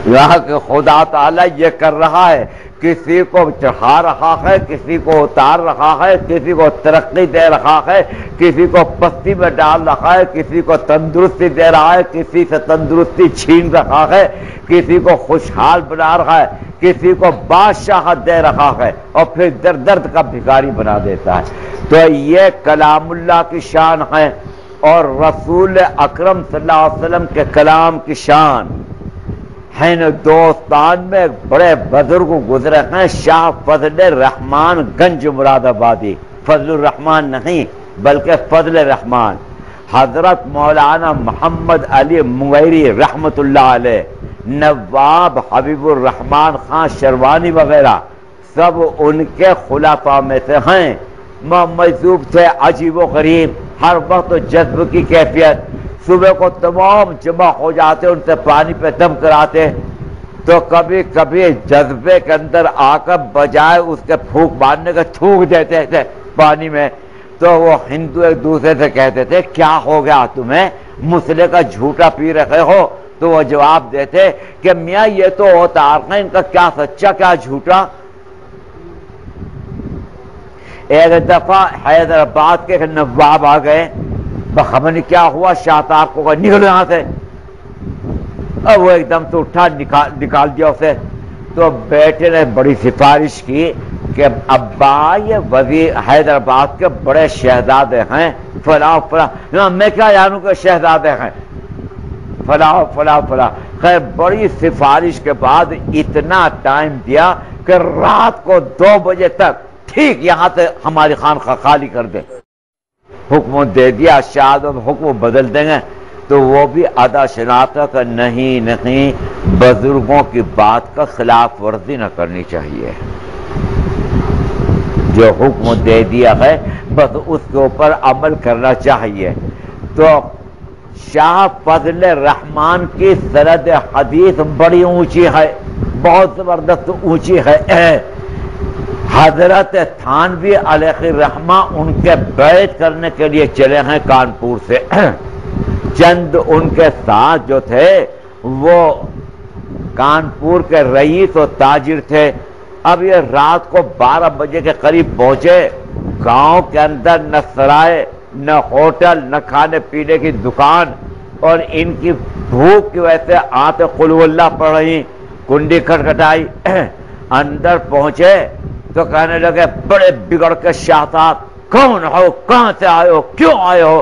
یہاں کہ خدا تعالیٰ یہ کر رہا ہے، کسی کو چڑھا رہا ہے، کسی کو اتار رہا ہے، کسی کو ترقی دے رہا ہے، کسی کو پستی میں ڈال رہا ہے، کسی کو تندرستی دے رہا ہے، کسی سے تندرستی چھین رہا ہے، کسی کو خوشحال بنا رہا ہے، کسی کو بادشاہت دے رہا ہے اور پھر درد درد کا بھکاری بنا دیتا ہے. تو یہ کلام اللہ کی شان ہے اور رسول اکرم صلی اللہ علیہ وسلم کے کلام کی شان ہے. دوستان میں بڑے بزرگ گزرے ہیں، شاہ فضل الرحمان گنج مراد آبادی، فضل الرحمان نہیں بلکہ فضل الرحمان. حضرت مولانا محمد علی مغیری رحمت اللہ علیہ، نواب حبیب الرحمان خان شروانی وغیرہ سب ان کے خلفاء میں سے ہیں. مجذوب تھے، عجیب و غریب، ہر وقت جذب کی کیفیت. صبح کو تمام جمع ہو جاتے، ان سے پانی پہ دم کراتے تو کبھی کبھی جذبے کے اندر آ کر بجائے اس کے پھونک مارنے کے تھوک دیتے تھے پانی میں. تو وہ ہندو ایک دوسرے سے کہتے تھے کیا ہو گیا تمہیں، مسئلے کا جھوٹا پی رہے ہو؟ تو وہ جواب دیتے کہ میاں یہ تو ہوتا ہے، ان کا کیا سچا کیا جھوٹا. ایک دفعہ حیدرآباد کے نواب آ گئے، خبر نہیں کیا ہوا، شاہ تاق کو نکلو یہاں سے. اب وہ ایک دم سے اٹھا، نکال دیا اسے. تو بیٹے نے بڑی سفارش کی کہ ابا یہ وزیر حیدرآباد کے بڑے شہزادے ہیں، فلاں فلاں. میں کیا جانوں کہ شہزادے ہیں، فلاں فلاں فلاں. خیر بڑی سفارش کے بعد اتنا ٹائم دیا کہ رات کو 2 بجے تک ٹھیک یہاں سے ہماری خانقاہ خالی کر دے. حکم دے دیا، شاید حکم بدل دیں گے. تو وہ بھی ادا شناخت کا نہیں بزرگوں کی بات کا خلاف ورزی نہ کرنی چاہیے. جو حکم دے دیا ہے بس اس کے اوپر عمل کرنا چاہیے. تو شاہ فضل الرحمان کی سند حدیث بڑی اونچی ہے، بہت زبردست اونچی ہے. حضرت تھانوی علیہ الرحمہ ان کے بیعت کرنے کے لیے چلے ہیں کانپور سے. چند ان کے ساتھ جو تھے وہ کانپور کے رئیس و تاجر تھے. اب یہ رات کو 12 بجے کے قریب پہنچے. گاؤں کے اندر نہ سرائے، نہ ہوٹل، نہ کھانے پینے کی دکان، اور ان کی بھوک کی وجہ سے آتے قل ہو اللہ پڑھ رہی. کنڈی کھٹکھٹائی، اندر پہنچے تو کہنے لگے بڑے بگڑ کے شاہ صاحب کون ہو، کہاں سے آئے ہو، کیوں آئے ہو؟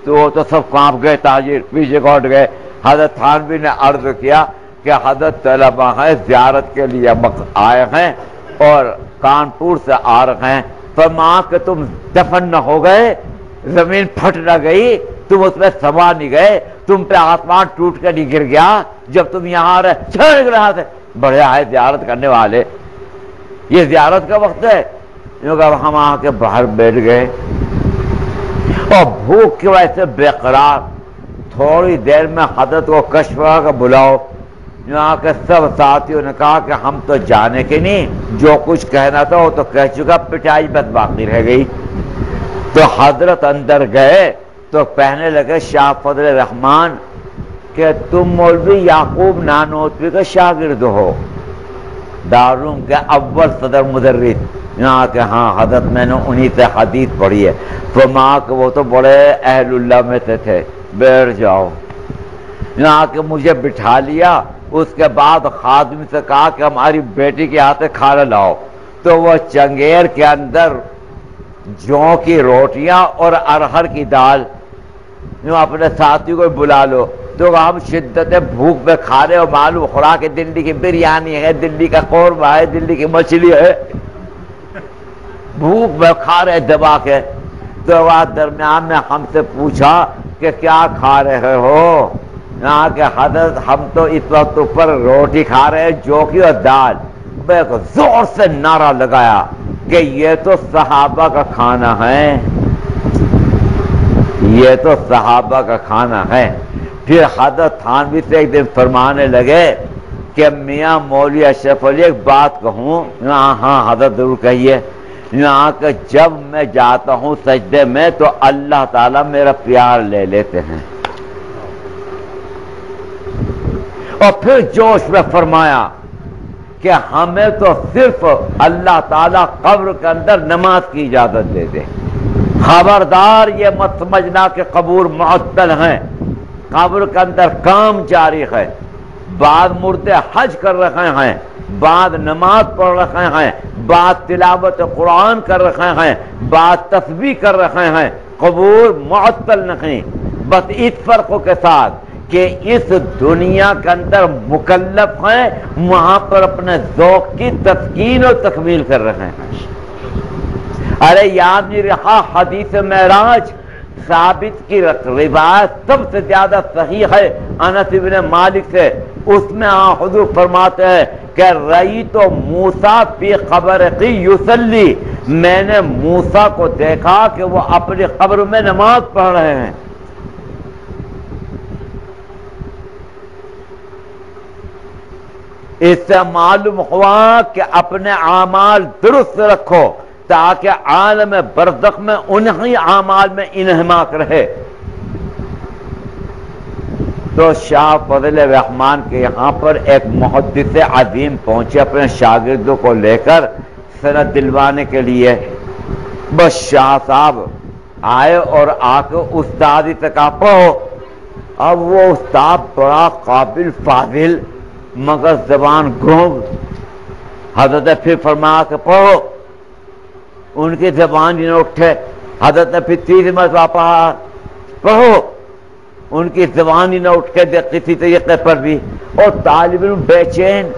تو وہ تو سب کانپ گئے، تاجر پیچھے گھٹ گئے. حضرت تھانوی نے عرض کیا کہ حضرت طلبہ ہیں، زیارت کے لیے آئے ہیں اور کانپور سے آ رہے ہیں. فرمایا کہ تم دفن نہ ہو گئے، زمین پھٹ نہ گئی، تم اس میں سما نہیں گئے، تم پہ آسمان ٹوٹ کر نہیں گر گیا جب تم یہاں رہے چھڑک رہا تھے؟ بڑے آئے زیارت کرنے والے، یہ زیارت کا وقت ہے۔ ہم آ کے باہر بیٹھ گئے اور بھوک کی وجہ سے بے قرار، تھوڑی دیر میں حضرت کو کشف ہوا کہ بلاؤ۔ یہاں کے سب ساتھیوں نے کہا کہ ہم تو جانے کے نہیں، جو کچھ کہنا تھا وہ تو کہہ چکا، پٹائی بس باقی رہ گئی۔ تو حضرت اندر گئے تو کہنے لگے شاہ فضل الرحمان کہ تم مولوی یعقوب نانوتوی کے شاگرد ہو، دارالعلوم کے اول صدر مدرس۔ یہاں کہ ہاں حضرت میں نے انہی سے حدیث پڑھی ہے۔ فرمایا کہ وہ تو بڑے اہل اللہ میں سے تھے، بیٹھ جاؤ۔ یہاں کہ مجھے بٹھا لیا، اس کے بعد خادم سے کہا کہ ہماری بیٹی کے ہاتھ کھانا لاؤ، تو وہ چنگیر کے اندر جو کی روٹیاں اور ارہر کی دال، اپنے ساتھی کو بلا لو۔ تو ہم شدت بھوک میں کھا رہے، اور معلوم خوراک دلی کی بریانی ہے، دلی کا قورمہ ہے، دلی کی مچھلی ہے، بھوک میں کھا رہے دبا کے۔ تو وہ درمیان میں ہم سے پوچھا کہ کیا کھا رہے ہو؟ یہاں کہ حضرت ہم تو اس وقت اوپر روٹی کھا رہے ہیں، جوکی اور دال۔ میں زور سے نعرہ لگایا کہ یہ تو صحابہ کا کھانا ہے، یہ تو صحابہ کا کھانا ہے۔ پھر حضرت تھانوی سے ایک دن فرمانے لگے کہ میاں مولوی اشرف علی ایک بات کہوں؟ ہاں حضرت ضرور کہیے۔ یہاں کہ جب میں جاتا ہوں سجدے میں تو اللہ تعالیٰ میرا پیار لے لیتے ہیں۔ اور پھر جوش میں فرمایا کہ ہمیں تو صرف اللہ تعالیٰ قبر کے اندر نماز کی اجازت دے دے، خبردار یہ مت سمجھنا کہ قبور معطل ہیں، قبر کے اندر کام جاری ہے۔ بعض مردے حج کر رہے ہیں، بعض نماز پڑھ رہے ہیں، بعض تلاوت قرآن کر رہے ہیں، بعض تسبیح کر رہے ہیں، قبور معطل نہیں، بس اس فرق کے ساتھ کہ اس دنیا کے اندر مکلف ہیں، وہاں پر اپنے ذوق کی تسکین اور تکمیل کر رہے ہیں۔ ارے یاد نہیں رہا حدیث معراج ثابت کی روایت سب سے زیادہ صحیح ہے انس بن مالک سے، اس میں حضور فرماتے ہیں کہ رأیت موسیٰ فی قبرہ یصلی، میں نے موسیٰ کو دیکھا کہ وہ اپنی قبر میں نماز پڑھ رہے ہیں۔ اس سے معلوم ہوا کہ اپنے اعمال درست رکھو تاکہ عالم برزخ میں انہی اعمال میں انہماک رہے۔ تو شاہ فضل الرحمان کے یہاں پر ایک محدث عظیم پہنچے اپنے شاگردوں کو لے کر سند دلوانے کے لیے۔ بس شاہ صاحب آئے اور آ کے استادی سے کہا پڑھو۔ اب وہ استاد بڑا قابل فاضل مگر زبان گونگ، حضرت نے پھر فرمایا کہ پڑھو، ان کی زبان ہی نہ اٹھے۔ حضرت نے پھر تیسری مرتبہ پڑھا، پڑھو، ان کی زبان ہی نہ اٹھ کے کسی طریقے پر بھی۔ اور طالب علم بے چین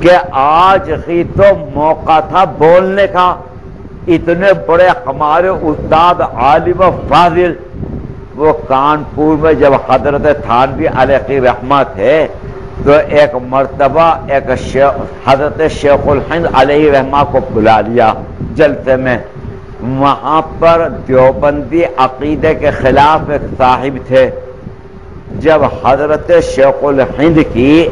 کہ آج ہی تو موقع تھا بولنے کا، اتنے بڑے ہمارے استاد عالم و فاضل۔ وہ کانپور میں جب حضرت تھانوی علیہ رحمہ تھے تو ایک مرتبہ ایک حضرت شیخ الہند علیہ رحمہ کو بلا لیا جلسے میں۔ وہاں پر دیوبندی عقیدے کے خلاف ایک صاحب تھے۔ جب حضرت شیخ الہند کی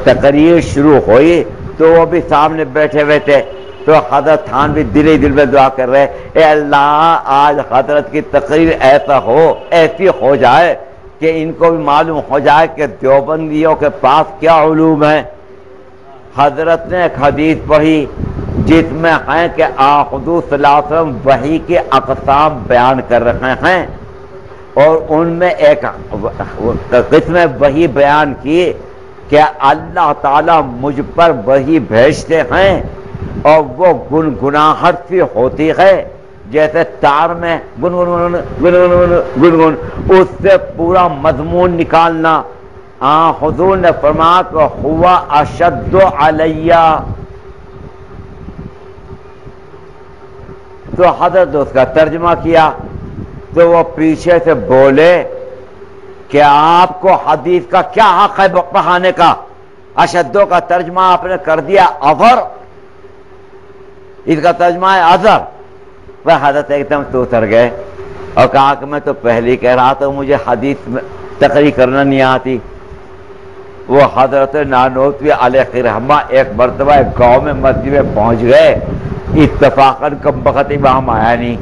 تقریر شروع ہوئی تو وہ بھی سامنے بیٹھے ہوئے تھے، تو حضرت تھانوی دل میں دعا کر رہے، اے اللہ آج حضرت کی تقریر ایسی ہو جائے کہ ان کو بھی معلوم ہو جائے کہ دیوبندیوں کے پاس کیا علوم ہے۔ حضرت نے ایک حدیث پڑھی جس میں ہے کہ حضور صلی اللہ علیہ وسلم وحی کے اقسام بیان کر رہے ہیں، اور ان میں ایک قسم وحی بیان کی کہ اللہ تعالیٰ مجھ پر وحی بھیجتے ہیں اور وہ گنگناہٹ سی ہوتی ہے جیسے تار میں گنگن گنگن گنگن، اس سے پورا مضمون نکالنا۔ حضور نے فرمایا کہ ہوا اشد علیہ، تو حضرت اس کا ترجمہ کیا تو وہ پیچھے سے بولے کہ آپ کو حدیث کا کیا حق ہے پڑھانے کا؟ اشدو کا ترجمہ آپ نے کر دیا اظہر، اس کا ترجمہ ہے اظہر۔ وہ حضرت ایک دم تو اتر گئے اور کہا کہ میں تو پہلے کہہ رہا تھا مجھے حدیث میں تقریر کرنا نہیں آتی۔ وہ حضرت نانوتوی علیہ رحمہ ایک مرتبہ ایک گاؤں میں مسجد میں پہنچ گئے، اتفاقاً کم بخت امام آیا نہیں،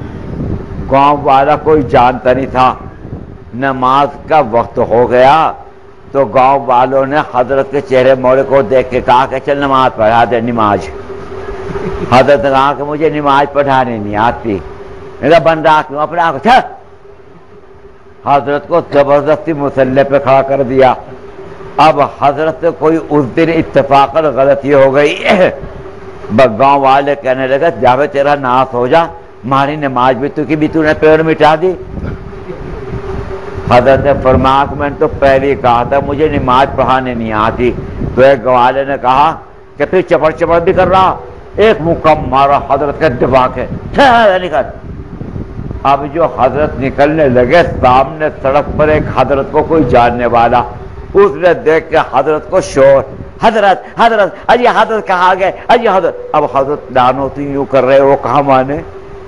گاؤں والا کوئی جانتا نہیں تھا، نماز کا وقت ہو گیا تو گاؤں والوں نے حضرت کے چہرے موڑے کو دیکھ کے کہا کہ چل نماز پڑھا دے۔ نماز حضرت نے کہا کہ مجھے نماز پڑھانے نہیں آتی، میرا بن رہا کیوں اپنے آپ کو، حضرت کو زبردستی مسلح پہ کھڑا کر دیا۔ اب حضرت کوئی اس دن اتفاقاً غلطی ہو گئی، گاؤں والے کہنے لگے جاوے تیرا ناس ہو جا، ہماری نماز بھی تو کی بھی تو نے پیڑ مٹا دی۔ حضرت نے فرمایا کہ میں نے تو پہلے کہا تھا مجھے نماز پڑھانے نہیں آتی۔ تو ایک گوالے نے کہا کہ پھر چپڑ چپڑ بھی کر رہا، ایک مکم مارا حضرت کے دماغ کے، نکل۔ اب جو حضرت نکلنے لگے سامنے سڑک پر ایک حضرت کو کوئی جاننے والا، اس نے دیکھ کے حضرت کو شور، حضرت حضرت اجی حضرت کہاں گئے اجی حضرت۔ اب حضرت دانوتی یوں کر رہے، وہ کہاں مانے،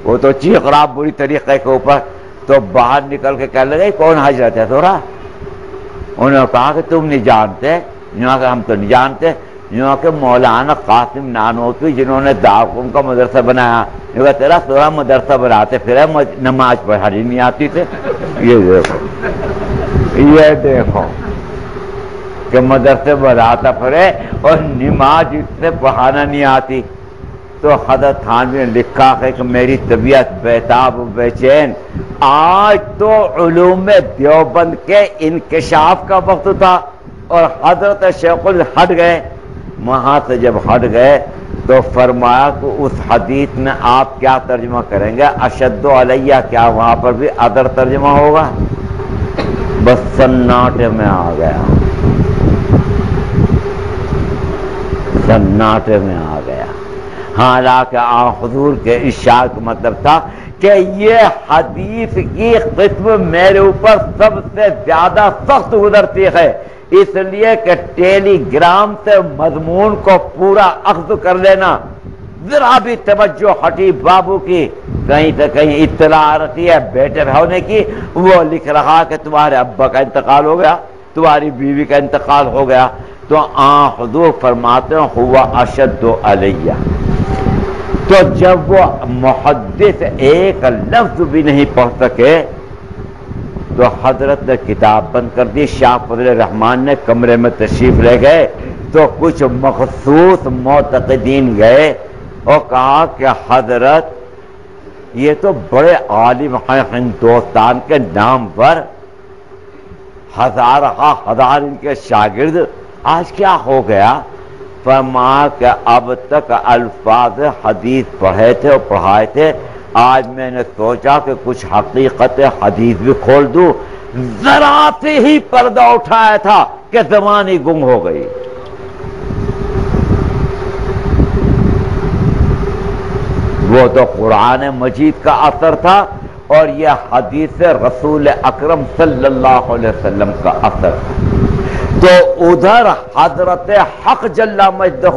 وہ تو چیخ رہا بری طریقے کے اوپر۔ تو باہر نکل کے کہنے لگے کون حضرت ہے تھوڑا؟ انہوں نے کہا کہ تم نہیں جانتے؟ کہ ہم تو نہیں جانتے، کہ مولانا قاسم نانوتوی جنہوں نے دارالعلوم کا مدرسہ بنایا، تیرا تھوڑا مدرسہ بناتے پھر نماز پڑھانی نہیں آتی تھے۔ یہ دیکھو کہ مدرسے بناتا پھرے اور نماز اس سے پڑھانا نہیں آتی۔ تو حضرت تھانوی نے لکھا ہے کہ میری طبیعت بیتاب و بے چین، آج تو علوم دیوبند کے انکشاف کا وقت تھا اور حضرت شیخ ہٹ گئے۔ وہاں سے جب ہٹ گئے تو فرمایا کہ اس حدیث میں آپ کیا ترجمہ کریں گے؟ اشد علیہ، کیا وہاں پر بھی ادر ترجمہ ہوگا؟ بس سناٹے میں آ گیا، سناٹے میں آ گیا۔ حالانکہ حضور کے ارشاد کا مطلب تھا کہ یہ حدیث کی قسم میرے اوپر سب سے زیادہ سخت گزرتی ہے، اس لیے کہ ٹیلی گرام سے مضمون کو پورا اخذ کر لینا، ذرا بھی توجہ ہٹی بابو کی کہیں تو کہیں اطلاع آتی ہے بیٹے ہونے کی، وہ لکھ رہا کہ تمہارے ابا کا انتقال ہو گیا، تمہاری بیوی کا انتقال ہو گیا، تو حضور فرماتے ہیں ہوا اشد علیہ۔ تو جب وہ محدث ایک لفظ بھی نہیں پڑھ سکے تو حضرت نے کتاب بند کر دی۔ شاہ فضل الرحمان نے کمرے میں تشریف لے گئے تو کچھ مخصوص معتقدین گئے اور کہا کہ حضرت یہ تو بڑے عالم ہیں ہندوستان کے نام پر، ہزار ان کے شاگرد، آج کیا ہو گیا؟ فرمایا کہ اب تک الفاظ حدیث پڑھے تھے اور پڑھائے تھے، آج میں نے سوچا کہ کچھ حقیقت حدیث بھی کھول دوں، ذرا سے ہی پردہ اٹھایا تھا کہ زبان ہی گم ہو گئی۔ وہ تو قرآن مجید کا اثر تھا اور یہ حدیث رسول اکرم صلی اللہ علیہ وسلم کا اثر تھا۔ تو ادھر حضرت حق جل مجدہ،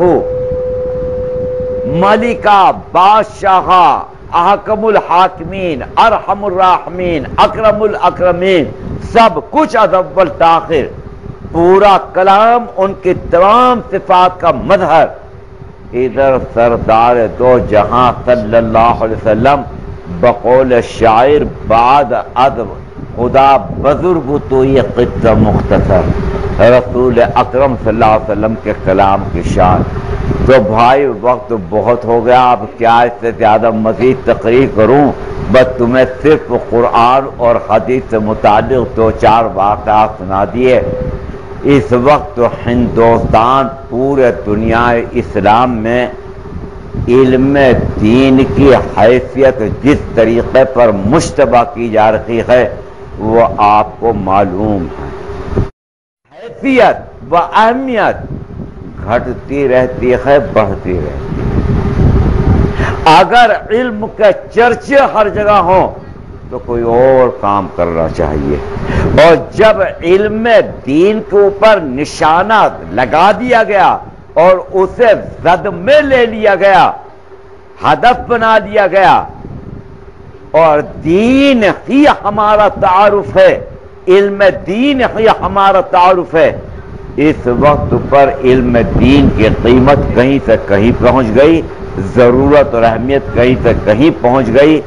ملکہ، بادشاہ، احکم الحاکمین، ارحم الراحمین، اکرم الاکرمین، سب کچھ از اول تاخر، پورا کلام ان کی تمام صفات کا مظہر۔ ادھر سردار دو جہاں صلی اللہ علیہ وسلم بقول شاعر بعد ادب خدا بزرگ تو یہ قصہ مختصر، رسول اکرم صلی اللہ علیہ وسلم کے کلام کی شان۔ تو بھائی وقت بہت ہو گیا، اب کیا اس سے زیادہ مزید تقریر کروں؟ بس تمہیں صرف قرآن اور حدیث سے متعلق دو چار واقعات سنا دیے۔ اس وقت ہندوستان پورے دنیا اسلام میں علم دین کی حیثیت جس طریقے پر مشتبہ کی جا رہی ہے وہ آپ کو معلوم ہے۔ حیثیت و اہمیت گھٹتی رہتی ہے، بڑھتی رہتی ہے۔ اگر علم کے چرچے ہر جگہ ہوں تو کوئی اور کام کرنا چاہیے. اور جب علم دین کے اوپر نشانہ لگا دیا گیا اور اسے زد میں لے لیا گیا، ہدف بنا لیا گیا، اور دین ہی ہمارا تعارف ہے، علم دین ہی ہمارا تعارف ہے، اس وقت پر علم دین کی قیمت کہیں سے کہیں پہنچ گئی، ضرورت اور اہمیت کہیں سے کہیں پہنچ گئی.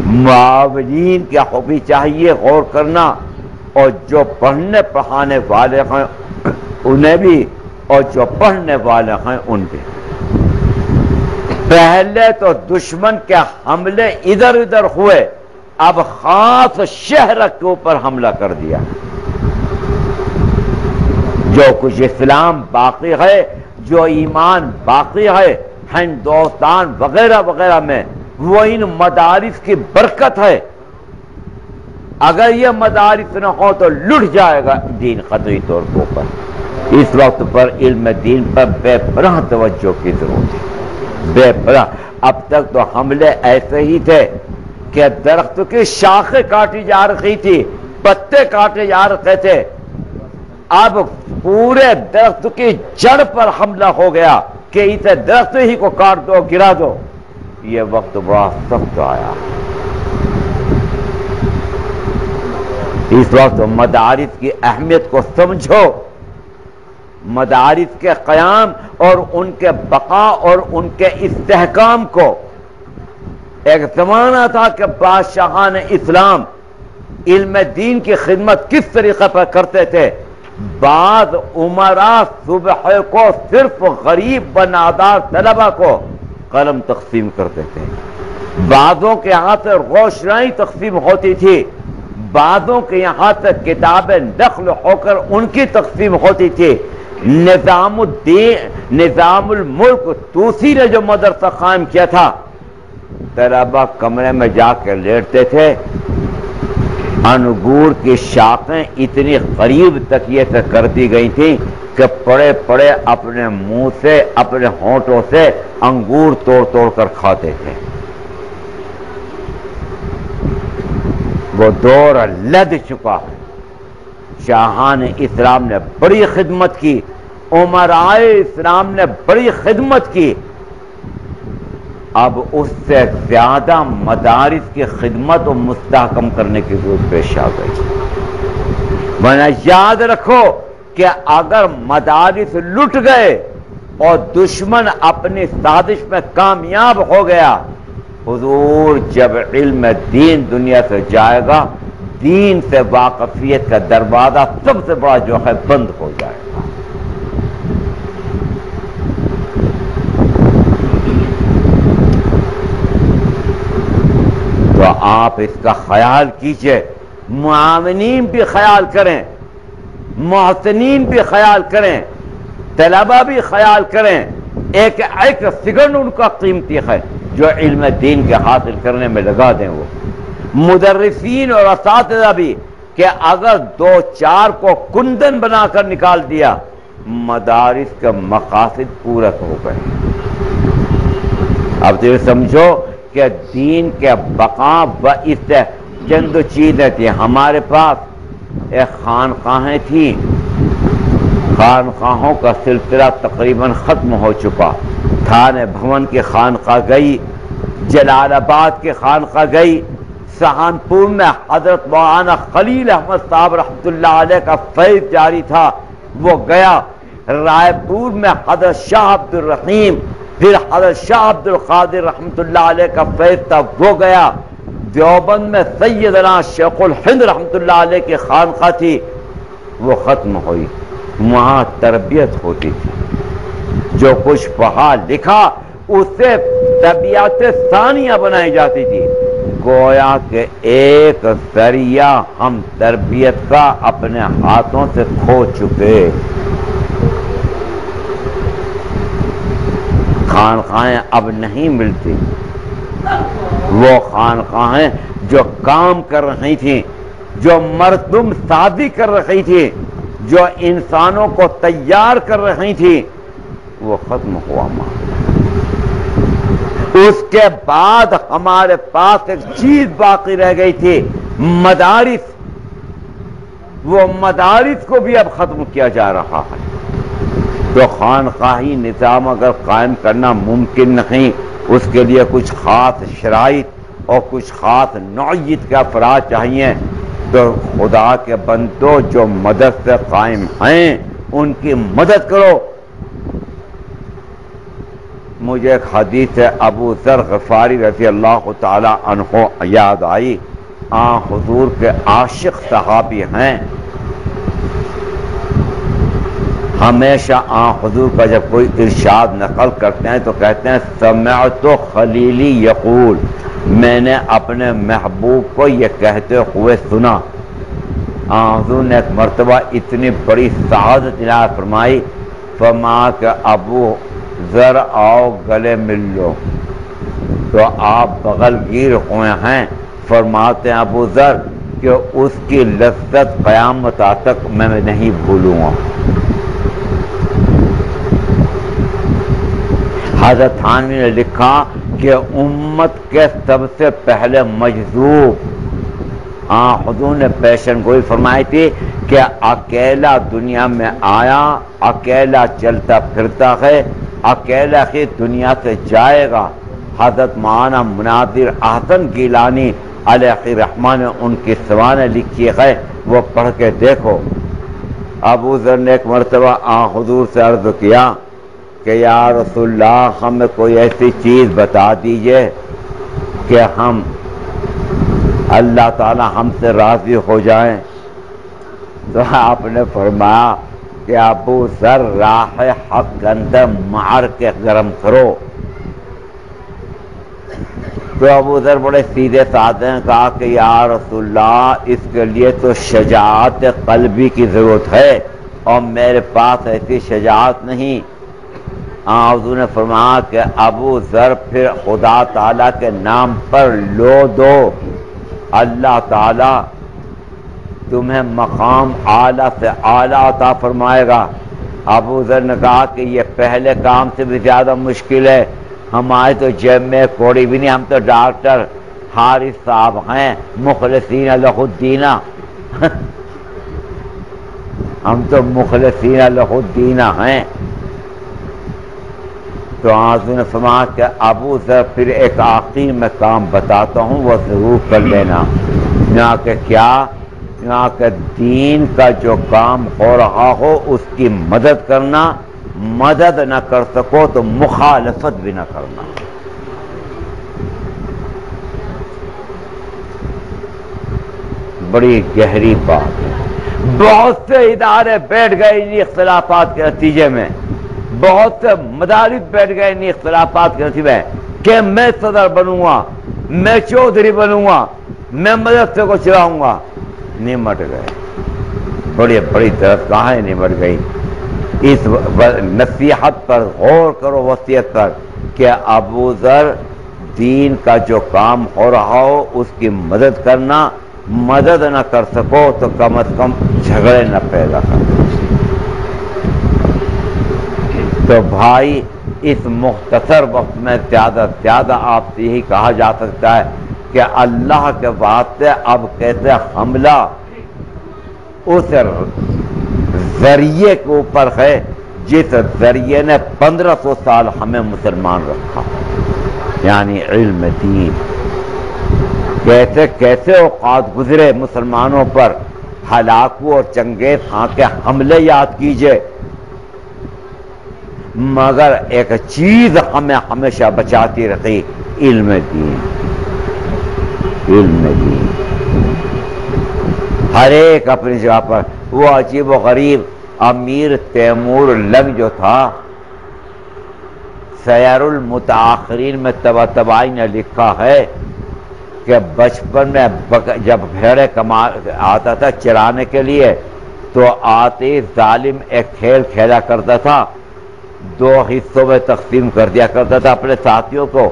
معاونین کیا بھی چاہیے غور کرنا، اور جو پڑھنے پڑھانے والے ہیں انہیں بھی، اور جو پڑھنے والے ہیں ان بھی. پہلے تو دشمن کے حملے ادھر ادھر ہوئے، اب خاص شہر کے اوپر حملہ کر دیا. جو کچھ اسلام باقی ہے، جو ایمان باقی ہے ہندوستان وغیرہ وغیرہ میں، وہ ان مدارس کی برکت ہے. اگر یہ مدارس نہ ہو تو لٹ جائے گا دین قطعی طور کے اوپر. اس وقت پر علم دین پر بے پناہ توجہ کی ضرورت ہے، بے پناہ. اب تک تو حملے ایسے ہی تھے کہ درخت کی شاخیں کاٹی جا رہی تھی، پتے کاٹے جا رہے تھے. اب پورے درخت کی جڑ پر حملہ ہو گیا کہ اسے درخت ہی کو کاٹ دو، گرا دو. یہ وقت بڑا سخت آیا. اس وقت مدارس کی اہمیت کو سمجھو، مدارس کے قیام اور ان کے بقا اور ان کے استحکام کو. ایک زمانہ تھا کہ بادشاہان اسلام علم دین کی خدمت کس طریقے پر کرتے تھے. بعض امراء صبح کو صرف غریب و نادار طلبہ کو قلم تقسیم کرتے تھے، بعضوں کے یہاں سے روشنائی تقسیم ہوتی تھی، بعضوں کے یہاں سے کتابیں نقل ہو کر ان کی تقسیم ہوتی تھی. نظام الدین، نظام الملک توسی نے جو مدرسہ قائم کیا تھا، طلبہ کمرے میں جا کر لیٹتے تھے. انگور کی شاخیں اتنی قریب تکیے سے کر دی گئی تھیں کہ پڑے پڑے اپنے منہ سے، اپنے ہونٹوں سے انگور توڑ توڑ کر کھاتے تھے. وہ دور لد چکا ہے. شاہان اسلام نے بڑی خدمت کی، امرائے اسلام نے بڑی خدمت کی. اب اس سے زیادہ مدارس کی خدمت و مستحکم کرنے کی ضرورت پیش آ گئی. ورنہ یاد رکھو کہ اگر مدارس لٹ گئے اور دشمن اپنی سازش میں کامیاب ہو گیا، حضور جب علم دین دنیا سے جائے گا، دین سے واقفیت کا دروازہ سب سے بڑا جو ہے بند ہو جائے گا. تو آپ اس کا خیال کیجئے، معاونین بھی خیال کریں، محسنین بھی خیال کریں، طلبہ بھی خیال کریں. ایک ایک سیکنڈ ان کا قیمتی ہے جو علم دین کے حاصل کرنے میں لگا دیں. وہ مدرسین اور اساتذہ بھی کہ اگر دو چار کو کندن بنا کر نکال دیا، مدارس کے مقاصد پورا ہو گئے. اب تو یہ سمجھو کہ دین کے بقا و اس سے چند چیزیں تھیں. ہمارے پاس ایک خانقاہیں تھیں، خانقاہوں کا سلسلہ تقریباً ختم ہو چکا. تھانے بھون کی خانقاہ گئی، جلال آباد کی خانقاہ گئی، سہارنپور میں حضرت مولانا خلیل احمد صاحب رحمۃ اللہ علیہ کا فیض جاری تھا، وہ گیا. رائے پور میں حضرت شاہ عبد الرحیم، پھر حضرت شاہ عبد القادر رحمۃ اللہ علیہ کا فیض تھا، وہ گیا. دیوبند میں سیدنا شیخ الہند رحمۃ اللہ علیہ کی خانقاہ تھی، وہ ختم ہوئی. وہاں تربیت ہوتی تھی، جو کچھ پڑھا لکھا اسے طبیعت ثانیہ بنائی جاتی تھی. گویا کہ ایک ذریعہ ہم تربیت کا اپنے ہاتھوں سے کھو چکے. خانقاہیں اب نہیں ملتی. وہ خانقاہیں جو کام کر رہی تھیں، جو مردم سازی کر رہی تھی، جو انسانوں کو تیار کر رہی تھی، وہ ختم ہوا. اس کے بعد ہمارے پاس ایک چیز باقی رہ گئی تھی، مدارس. وہ مدارس کو بھی اب ختم کیا جا رہا ہے. تو خانقاہی نظام اگر قائم کرنا ممکن نہیں، اس کے لیے کچھ خاص شرائط اور کچھ خاص نوعیت کے افراد چاہیے. تو خدا کے بندوں جو مدد سے قائم ہیں ان کی مدد کرو. مجھے ایک حدیث ابو ذر غفاری رضی اللہ تعالی عنہ یاد آئی. حضور کے عاشق صحابی ہیں. ہمیشہ حضور کا جب کوئی ارشاد نقل کرتے ہیں تو کہتے ہیں سمعت خلیلی یقول، میں نے اپنے محبوب کو یہ کہتے ہوئے سنا. حضور نے ایک مرتبہ اتنی بڑی سعادت عنایت فرمائی، فرمایا کہ ابو ذر آؤ گلے مل لو. تو آپ بغل گیر ہوئے ہیں. فرماتے ہیں ابو ذر کہ اس کی لذت قیامت تک میں نہیں بھولوں گا. حضرت تھانوی نے لکھا کہ امت کے سب سے پہلے مجذوب حضور نے پیشن گوئی فرمائی تھی کہ اکیلا دنیا میں آیا، اکیلا چلتا پھرتا ہے، اکیلا ہی دنیا سے جائے گا. حضرت مولانا مناظر احسن گیلانی علیہ رحمہ نے ان کی سوانح لکھی ہے، وہ پڑھ کے دیکھو. ابو ذر نے ایک مرتبہ حضور سے عرض کیا کہ یا رسول اللہ ہمیں کوئی ایسی چیز بتا دیجئے کہ ہم اللہ تعالی ہم سے راضی ہو جائیں. تو آپ نے فرمایا کہ ابو ذر راہ حق کے اندر مار کے گرم کرو. تو ابو ذر بڑے سیدھے سادے ہیں، کہا کہ یا رسول اللہ اس کے لیے تو شجاعت قلبی کی ضرورت ہے اور میرے پاس ایسی شجاعت نہیں. حضور نے فرمایا کہ ابو ذر پھر خدا تعالیٰ کے نام پر لو دو، اللہ تعالیٰ تمہیں مقام اعلیٰ سے اعلیٰ عطا فرمائے گا. ابو ذر نے کہا کہ یہ پہلے کام سے بھی زیادہ مشکل ہے، ہمارے تو جیب میں کوڑی بھی نہیں، ہم تو ڈاکٹر حارث صاحب ہیں مخلصین لہ الدین ہم تو مخلصین لہ الدین ہیں. تو حضور نے فرمایا کہ ابو ذر پھر ایک آخری میں کام بتاتا ہوں وہ ضرور کر لینا. یہاں کہ کیا؟ یہاں کہ دین کا جو کام ہو رہا ہو اس کی مدد کرنا، مدد نہ کر سکو تو مخالفت بھی نہ کرنا. بڑی گہری بات ہے. بہت سے ادارے بیٹھ گئے ان اختلافات کے نتیجے میں، بہت سے مدارس بیٹھ گئے ان اختلافات کے نتیجے میں کہ میں صدر بنوں گا، میں چودھری بنوں گا، میں مدرسے کو چلاؤں گا. نمٹ گئے. بڑی بڑی درسگاہیں نمٹ گئی. اس نصیحت پر غور کرو، وصیت پر، کہ ابو ذر دین کا جو کام ہو رہا ہو اس کی مدد کرنا، مدد نہ کر سکو تو کم از کم جھگڑے نہ پیدا کرنا. تو بھائی اس مختصر وقت میں زیادہ سے زیادہ آپ سے یہی کہا جا سکتا ہے کہ اللہ کے واسطے اب کیسے حملہ اس ذریعے کے اوپر ہے جس ذریعے نے 1500 سال ہمیں مسلمان رکھا، یعنی علم دین. کیسے کیسے اوقات گزرے مسلمانوں پر، ہلاکو اور چنگیز خان کے حملے یاد کیجئے، مگر ایک چیز ہمیں ہمیشہ بچاتی رہی، علم دین. علم دین ہر ایک اپنی جگہ پر. وہ عجیب و غریب امیر تیمور لنگ جو تھا، سیر المتاخرین میں طباطبائی نے لکھا ہے کہ بچپن میں جب بھیڑے آتا تھا چرانے کے لیے تو آتے ظالم ایک کھیل کھیلا کرتا تھا، 2 حصوں میں تقسیم کر دیا کرتا تھا اپنے ساتھیوں کو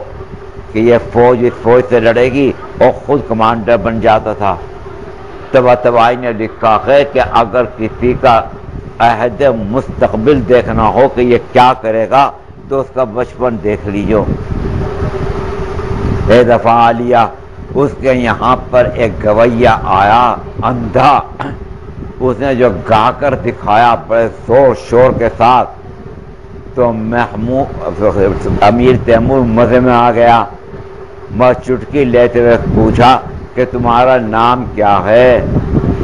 کہ یہ فوج اس فوج سے لڑے گی، اور خود کمانڈر بن جاتا تھا. طباطبائی نے لکھا ہے کہ اگر کسی کا عہد مستقبل دیکھنا ہو کہ یہ کیا کرے گا تو اس کا بچپن دیکھ لیجو. ایک دفعہ لیا اس کے یہاں پر ایک گویا آیا اندھا، اس نے جو گا کر دکھایا بڑے زور شور کے ساتھ، تو محمود امیر تیمور مزے میں آ گیا، بس چٹکی لیتے ہوئے پوچھا کہ تمہارا نام کیا ہے؟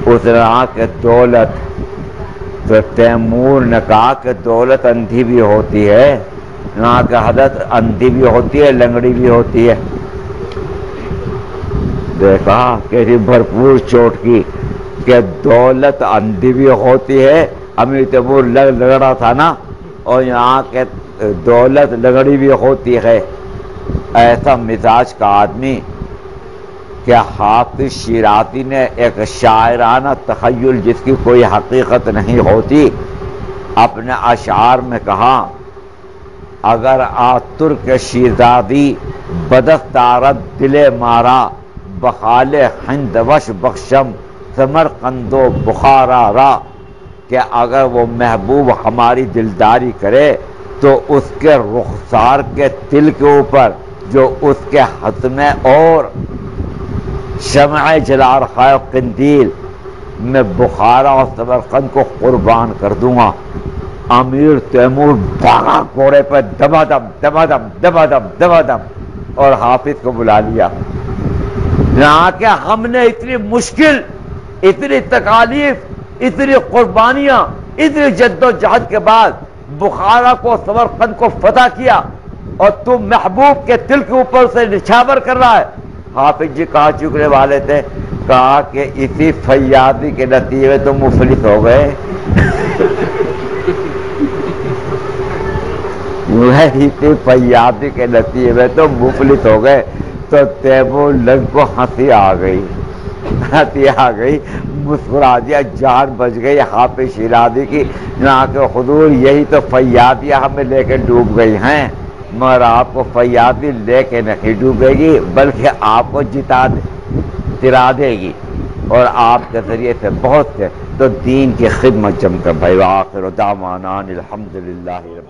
اس نے کہا کہ دولت۔ تو تیمور نے کہا کہ دولت اندھی بھی ہوتی ہے، کہا کہ حضرت اندھی بھی ہوتی ہے لنگڑی بھی ہوتی ہے۔ دیکھا کہ بھرپور چوٹ کی کہ دولت اندھی بھی ہوتی ہے، امیر تیمور لگڑا تھا نا، اور یہاں کہ دولت لگڑی بھی ہوتی ہے۔ ایسا مزاج کا آدمی کہ حافظ شیرازی نے ایک شاعرانہ تخیل جس کی کوئی حقیقت نہیں ہوتی اپنے اشعار میں کہا، اگر آ ترک شیرازی بدست دارد دل مارا، بخال ہند وش بخشم سمرقند و بخارا را، کہ اگر وہ محبوب ہماری دلداری کرے تو اس کے رخسار کے تل کے اوپر جو اس کے حتم اور شمع جلال خائے قندیل میں بخارا اور سمرقند کو قربان کر دوں گا۔ امیر تیمور بھاگا گھوڑے پہ دبا دم دبا دم دبا دم دبا دم، اور حافظ کو بلا لیا۔ یہاں کہ ہم نے اتنی مشکل، اتنی تکالیف، اتنی قربانیاں، اتنی جد و جہد کے بعد بخارا کو سمرقند کو فتح کیا، اور تم محبوب کے دل کے اوپر سے نچھاور کر رہا ہے۔ حافظ جی کہا چکنے والے تھے، کہا کہ اسی فیاضی کے نتیجے تو مفلس ہو گئے۔ اسی فیاضی کے نتیجے میں تو مفلس ہو گئے۔ تو تیمور لنگ کو ہنسی آ گئی، ہنسی آ گئی، مسکرا دیا، جان بچ گئی حافظ شیرازی کی۔ یہاں کہ حضور یہی تو فیاضیاں ہمیں لے کے ڈوب گئی ہیں، مگر آپ کو فیاضی لے کے نہیں ڈوبے گی بلکہ آپ کو ترا دے گی، اور آپ کے ذریعے سے بہت سے تو دین کی خدمت جم کر بھائی۔ وآخر دعوانا الحمدللہ رب